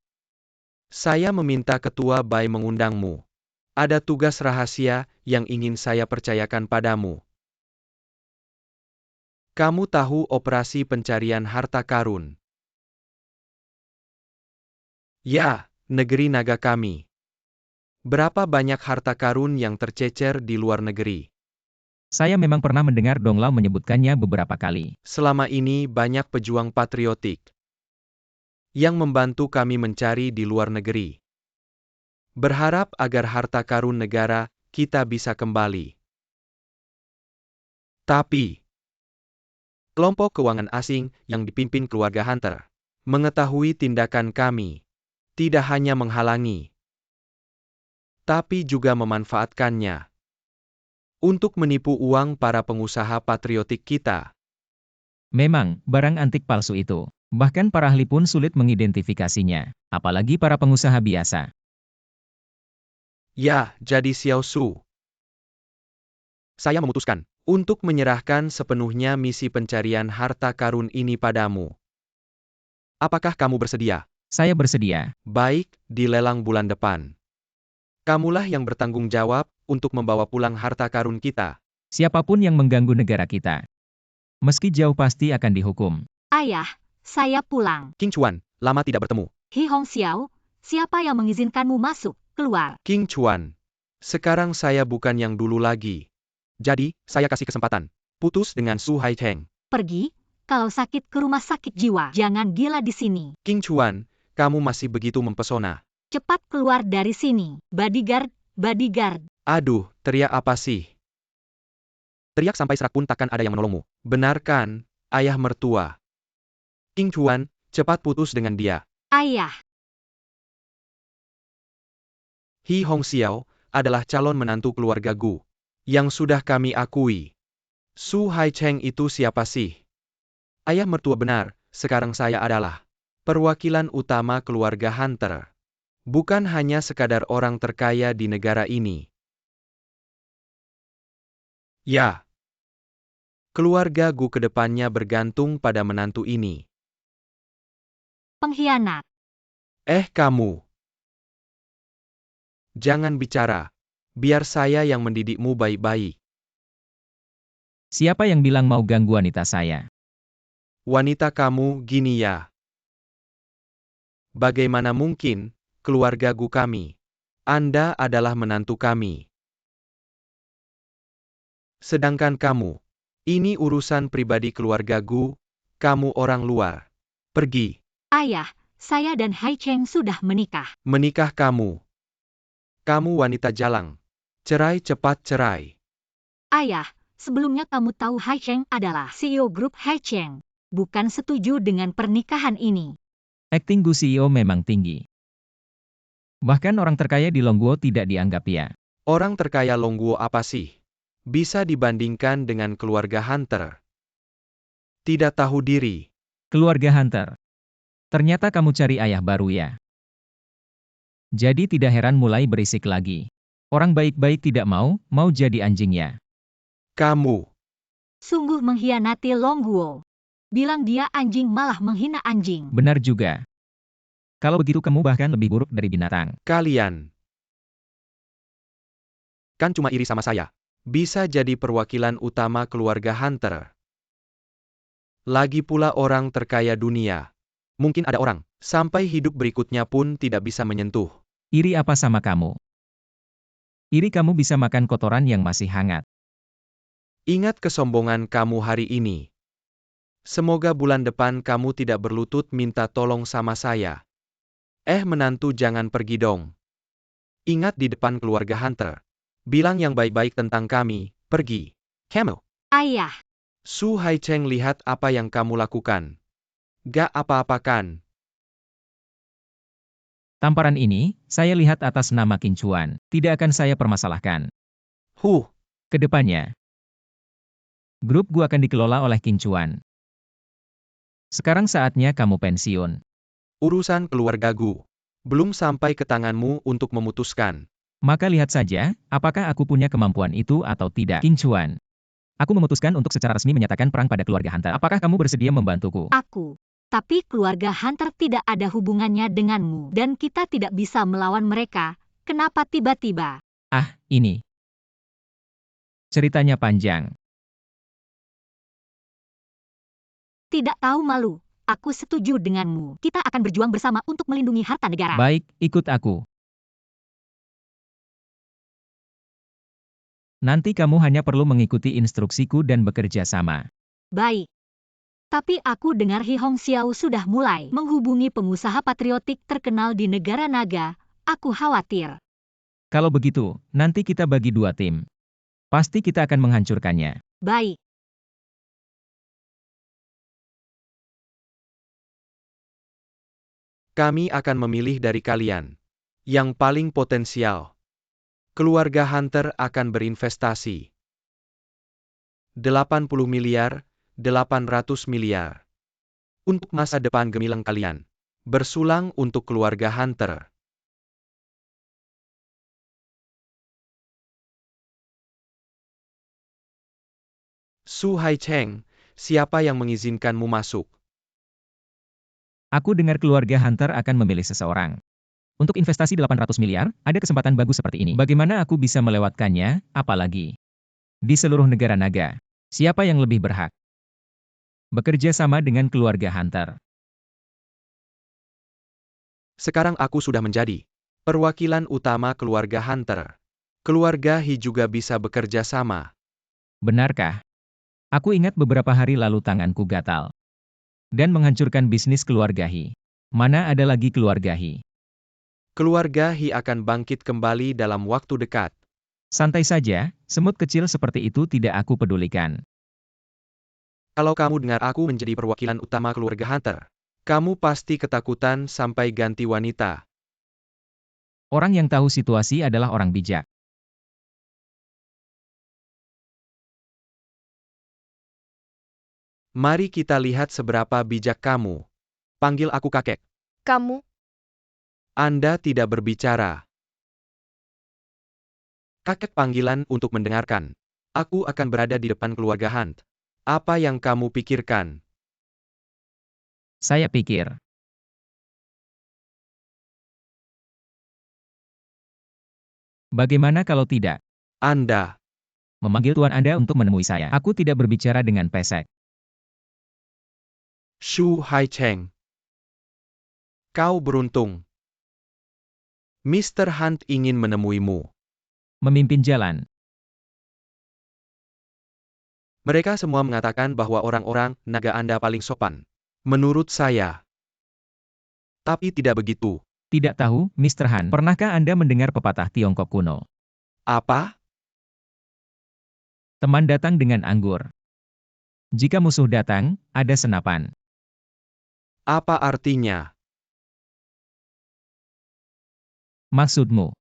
Saya meminta Ketua Bai mengundangmu. Ada tugas rahasia yang ingin saya percayakan padamu. Kamu tahu operasi pencarian harta karun? Ya, negeri naga kami. Berapa banyak harta karun yang tercecer di luar negeri? Saya memang pernah mendengar Dong Lao menyebutkannya beberapa kali. Selama ini banyak pejuang patriotik yang membantu kami mencari di luar negeri. berharap agar harta karun negara kita bisa kembali. Tapi, kelompok keuangan asing yang dipimpin keluarga Hunter mengetahui tindakan kami, tidak hanya menghalangi, tapi juga memanfaatkannya untuk menipu uang para pengusaha patriotik kita. Memang, barang antik palsu itu. Bahkan para ahli pun sulit mengidentifikasinya, apalagi para pengusaha biasa. Ya, jadi Xiao Su, saya memutuskan untuk menyerahkan sepenuhnya misi pencarian harta karun ini padamu. Apakah kamu bersedia? Saya bersedia. Baik, di lelang bulan depan. Kamulah yang bertanggung jawab untuk membawa pulang harta karun kita. Siapapun yang mengganggu negara kita, meski jauh pasti akan dihukum. Ayah, saya pulang. King Chuan, lama tidak bertemu. Hi Hong Xiao, siapa yang mengizinkanmu masuk, keluar? King Chuan, sekarang saya bukan yang dulu lagi. Jadi, saya kasih kesempatan. Putus dengan Su Haicheng. Pergi, kalau sakit ke rumah sakit jiwa. Jangan gila di sini. King Chuan, kamu masih begitu mempesona. Cepat keluar dari sini. Bodyguard, bodyguard. Aduh, teriak apa sih? Teriak sampai serak pun takkan ada yang menolongmu. Benar kan, ayah mertua? King Chuan, cepat putus dengan dia. Ayah, Hi Hong Xiao adalah calon menantu keluarga Gu yang sudah kami akui. Su Haicheng itu siapa sih? Ayah mertua benar, sekarang saya adalah perwakilan utama keluarga Hunter. Bukan hanya sekadar orang terkaya di negara ini. Ya. Keluarga Gu kedepannya bergantung pada menantu ini. pengkhianat. Kamu. Jangan bicara. Biar saya yang mendidikmu baik-baik. Siapa yang bilang mau ganggu wanita saya? Wanita kamu gini ya. Bagaimana mungkin, keluarga Gu kami? Anda adalah menantu kami. Sedangkan kamu, ini urusan pribadi keluarga Gu, kamu orang luar. Pergi. Ayah, saya dan Haicheng sudah menikah. Menikah kamu. Kamu wanita jalang. Cerai cepat cerai. Ayah, sebelumnya kamu tahu Haicheng adalah CEO grup Haicheng. Bukan setuju dengan pernikahan ini. Akting Gu CEO memang tinggi. Bahkan orang terkaya di Longguo tidak dianggap ya. Orang terkaya Longguo apa sih? Bisa dibandingkan dengan keluarga Hunter. Tidak tahu diri. Keluarga Hunter. Ternyata kamu cari ayah baru ya. Jadi tidak heran mulai berisik lagi. Orang baik-baik tidak mau jadi anjingnya. Kamu. Sungguh mengkhianati Longguo. Bilang dia anjing malah menghina anjing. Benar juga. Kalau begitu kamu bahkan lebih buruk dari binatang. Kalian. Kan cuma iri sama saya. Bisa jadi perwakilan utama keluarga Hunter. Lagi pula orang terkaya dunia. Mungkin ada orang, sampai hidup berikutnya pun tidak bisa menyentuh. Iri apa sama kamu? Iri kamu bisa makan kotoran yang masih hangat. Ingat kesombongan kamu hari ini. Semoga bulan depan kamu tidak berlutut minta tolong sama saya. Menantu jangan pergi dong. Ingat di depan keluarga Hunter. Bilang yang baik-baik tentang kami, pergi. Camel. Ayah, Su Haicheng lihat apa yang kamu lakukan. Gak apa-apa kan? Tamparan ini, saya lihat atas nama King Chuan. Tidak akan saya permasalahkan. Kedepannya, grup Gu akan dikelola oleh King Chuan. Sekarang saatnya kamu pensiun. Urusan keluarga Gu. Belum sampai ke tanganmu untuk memutuskan. Maka lihat saja, apakah aku punya kemampuan itu atau tidak. King Chuan. Aku memutuskan untuk secara resmi menyatakan perang pada keluarga Hunter. Apakah kamu bersedia membantuku? aku. Tapi keluarga Hunter tidak ada hubungannya denganmu. Dan kita tidak bisa melawan mereka. Kenapa tiba-tiba? Ini. Ceritanya panjang. Tidak tahu malu. Aku setuju denganmu. Kita akan berjuang bersama untuk melindungi harta negara. Baik, ikut aku. Nanti kamu hanya perlu mengikuti instruksiku dan bekerja sama. Baik. Tapi aku dengar Hi Hong Xiao sudah mulai menghubungi pengusaha patriotik terkenal di negara naga. Aku khawatir. Kalau begitu, nanti kita bagi dua tim. Pasti kita akan menghancurkannya. Baik. Kami akan memilih dari kalian yang paling potensial. Keluarga Hunter akan berinvestasi 80 miliar, 800 miliar. Untuk masa depan gemilang kalian. Bersulang untuk keluarga Hunter. Su Haicheng, siapa yang mengizinkanmu masuk? Aku dengar keluarga Hunter akan memilih seseorang. Untuk investasi 800 miliar, ada kesempatan bagus seperti ini. Bagaimana aku bisa melewatkannya, apalagi di seluruh negara naga? Siapa yang lebih berhak bekerja sama dengan keluarga Hunter? Sekarang aku sudah menjadi perwakilan utama keluarga Hunter. Keluarga He juga bisa bekerja sama. Benarkah? Aku ingat beberapa hari lalu tanganku gatal dan menghancurkan bisnis keluarga He. Mana ada lagi keluarga He? Keluarga He akan bangkit kembali dalam waktu dekat. Santai saja, semut kecil seperti itu tidak aku pedulikan. Kalau kamu dengar aku menjadi perwakilan utama keluarga Hunter, kamu pasti ketakutan sampai ganti wanita. Orang yang tahu situasi adalah orang bijak. Mari kita lihat seberapa bijak kamu. Panggil aku kakek. Kamu, Anda tidak berbicara. Kakek panggilan untuk mendengarkan. Aku akan berada di depan keluarga Hunt. Apa yang kamu pikirkan? Saya pikir, bagaimana kalau tidak Anda, memanggil tuan Anda untuk menemui saya? Aku tidak berbicara dengan pesek. Shu Haicheng. Kau beruntung. Mr. Hunt ingin menemuimu. Memimpin jalan. Mereka semua mengatakan bahwa orang-orang naga Anda paling sopan. Menurut saya. Tapi tidak begitu. Tidak tahu, Mr. Han, pernahkah Anda mendengar pepatah Tiongkok kuno? Apa? Teman datang dengan anggur. Jika musuh datang, ada senapan. Apa artinya? Maksudmu?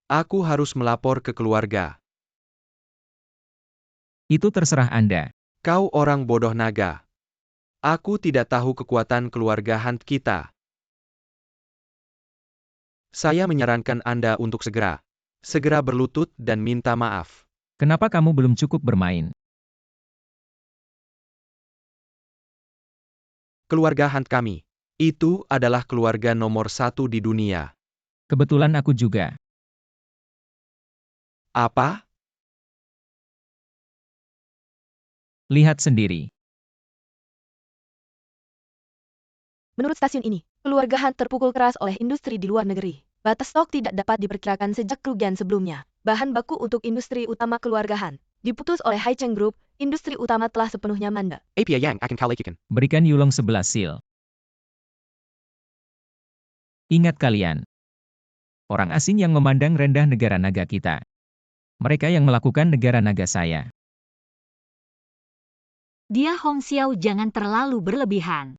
Aku harus melapor ke keluarga. Itu terserah Anda. Kau orang bodoh naga. Aku tidak tahu kekuatan keluarga Hunt kita. Saya menyarankan Anda untuk segera berlutut dan minta maaf. Kenapa kamu belum cukup bermain? Keluarga Hunt kami. Itu adalah keluarga nomor 1 di dunia. Kebetulan aku juga. Apa? Lihat sendiri. menurut stasiun ini, keluarga Hunt terpukul keras oleh industri di luar negeri. Batas stok tidak dapat diperkirakan sejak kerugian sebelumnya. Bahan baku untuk industri utama keluarga Hunt diputus oleh Haicheng Group, industri utama telah sepenuhnya mandek. APA yang akan kalikikan. Berikan Yulong 11 sil. Ingat kalian. Orang asing yang memandang rendah negara naga kita. Mereka yang melakukan negara naga saya. Dia Hong Xiao jangan terlalu berlebihan.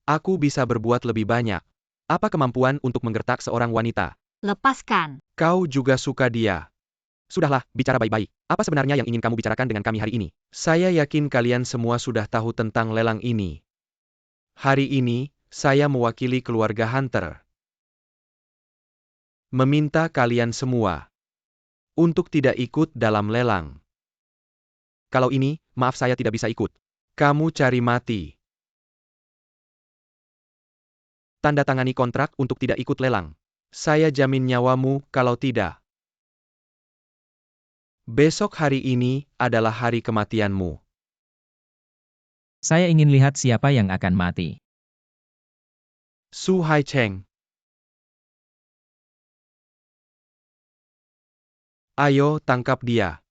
Aku bisa berbuat lebih banyak. Apa kemampuan untuk menggertak seorang wanita? Lepaskan. Kau juga suka dia. Sudahlah, bicara baik-baik. Apa sebenarnya yang ingin kamu bicarakan dengan kami hari ini? Saya yakin kalian semua sudah tahu tentang lelang ini. Hari ini, saya mewakili keluarga Hunter. Meminta kalian semua untuk tidak ikut dalam lelang. Kalau ini, maaf saya tidak bisa ikut. Kamu cari mati. Tanda tangani kontrak untuk tidak ikut lelang. Saya jamin nyawamu kalau tidak. Besok hari ini adalah hari kematianmu. Saya ingin lihat siapa yang akan mati. Su Haicheng. Ayo tangkap dia.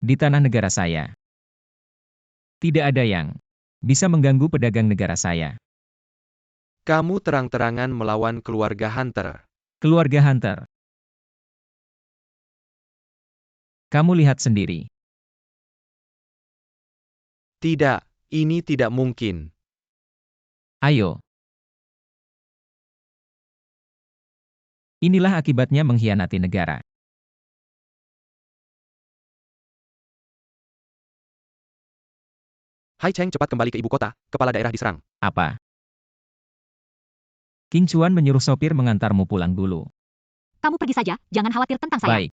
di tanah negara saya. Tidak ada yang bisa mengganggu pedagang negara saya. Kamu terang-terangan melawan keluarga Hunter. Keluarga Hunter. Kamu lihat sendiri. Tidak, ini tidak mungkin. Ayo. Inilah akibatnya mengkhianati negara. Hai Cheng cepat kembali ke ibu kota, kepala daerah diserang. Apa? King Chuan menyuruh sopir mengantarmu pulang dulu. Kamu pergi saja, jangan khawatir tentang saya. Baik.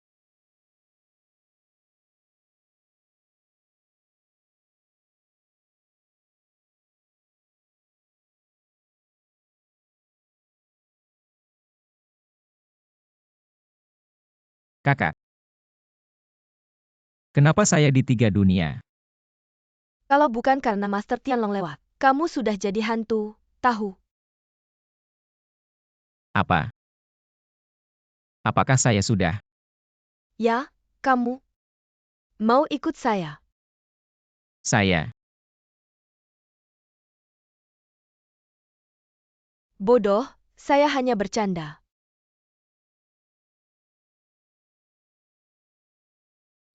Kakak. Kenapa saya di 3 dunia? Kalau bukan karena Master Tianlong lewat, kamu sudah jadi hantu, tahu. Apa? Apakah saya sudah? Ya, kamu. Mau ikut saya? Saya. Bodoh, saya hanya bercanda.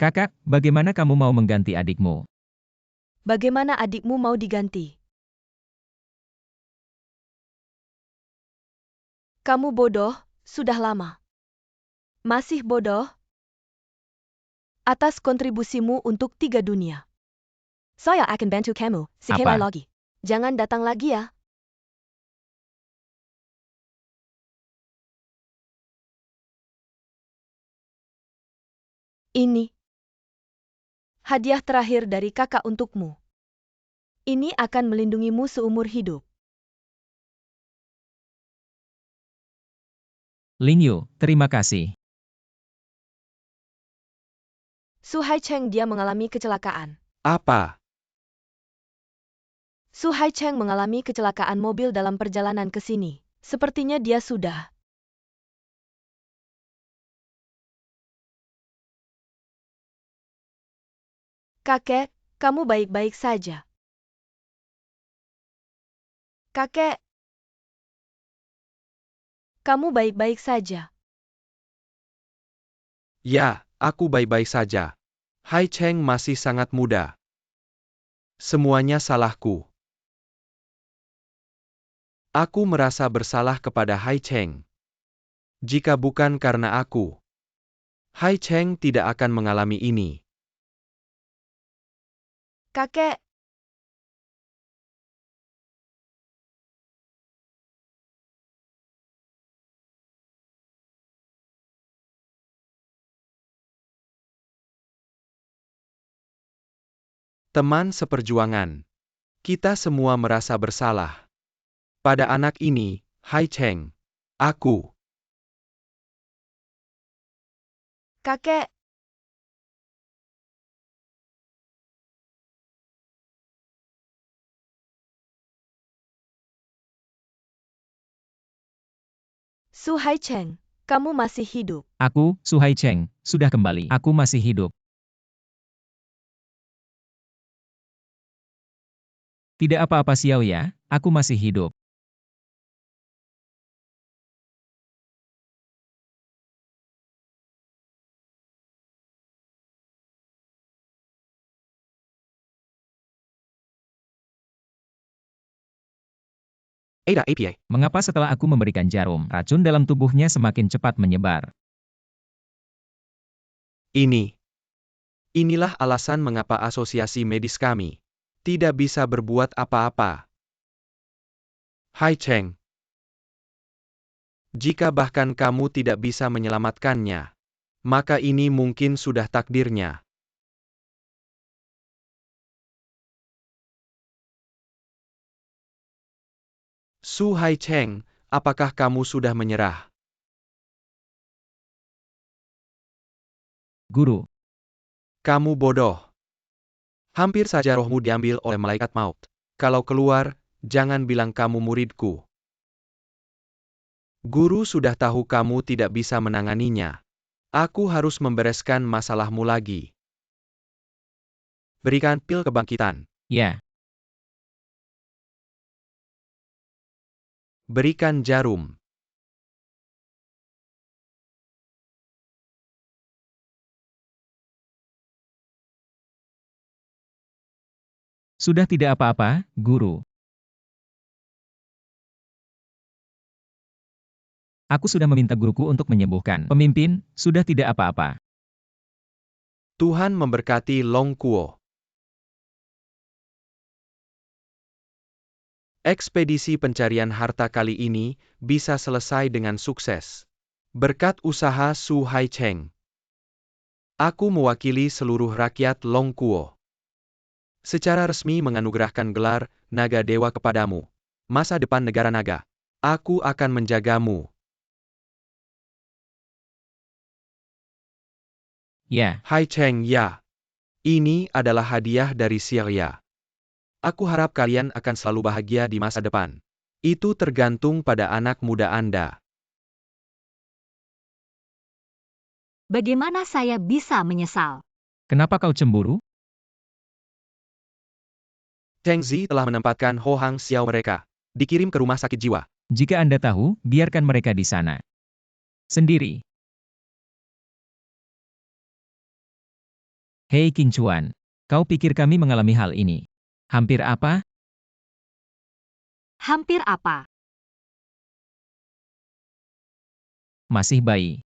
Kakak, bagaimana kamu mau mengganti adikmu? Bagaimana adikmu mau diganti? Kamu bodoh, sudah lama. Masih bodoh? Atas kontribusimu untuk 3 dunia. Saya akan bantu kamu, sekali Apa? lagi. Jangan datang lagi ya. Ini hadiah terakhir dari kakak untukmu. Ini akan melindungimu seumur hidup. Ling Yu, terima kasih. Su Haicheng dia mengalami kecelakaan. Apa? Su Haicheng mengalami kecelakaan mobil dalam perjalanan ke sini. Sepertinya dia sudah. Kakek, kamu baik-baik saja. Kakek, kamu baik-baik saja. Ya, aku baik-baik saja. Hai Cheng masih sangat muda. Semuanya salahku. Aku merasa bersalah kepada Hai Cheng. Jika bukan karena aku, Hai Cheng tidak akan mengalami ini. Kakek, Teman seperjuangan. Kita semua merasa bersalah. Pada anak ini, Hai Cheng. Aku. kakek. Su Haicheng, kamu masih hidup. Aku, Su Haicheng, sudah kembali. Aku masih hidup. Tidak apa-apa Xiao ya, aku masih hidup. Ada APA. Mengapa setelah aku memberikan jarum, racun dalam tubuhnya semakin cepat menyebar? Inilah alasan mengapa asosiasi medis kami tidak bisa berbuat apa-apa. Hai Cheng. Jika bahkan kamu tidak bisa menyelamatkannya, maka ini mungkin sudah takdirnya. Su Haicheng, apakah kamu sudah menyerah? Guru, Kamu bodoh. Hampir saja rohmu diambil oleh malaikat maut. Kalau keluar, jangan bilang kamu muridku. Guru sudah tahu kamu tidak bisa menanganinya. Aku harus membereskan masalahmu lagi. Berikan pil kebangkitan. Ya, Berikan jarum. sudah tidak apa-apa, guru. Aku sudah meminta guruku untuk menyembuhkan. Pemimpin, sudah tidak apa-apa. Tuhan memberkati Long Kuo. Ekspedisi pencarian harta kali ini bisa selesai dengan sukses. Berkat usaha Su Haicheng. Aku mewakili seluruh rakyat Long Kuo. Secara resmi menganugerahkan gelar Naga Dewa kepadamu. Masa depan negara naga. Aku akan menjagamu. Ya, Haicheng ya. Ini adalah hadiah dari Xia. Aku harap kalian akan selalu bahagia di masa depan. Itu tergantung pada anak muda Anda. Bagaimana saya bisa menyesal? kenapa kau cemburu? Cheng Zi telah menempatkan Ho Hang Xiao mereka. Dikirim ke rumah sakit jiwa. Jika Anda tahu, biarkan mereka di sana. Sendiri. Hei King Chuan, kau pikir kami mengalami hal ini? Hampir apa? Hampir apa? Masih bayi.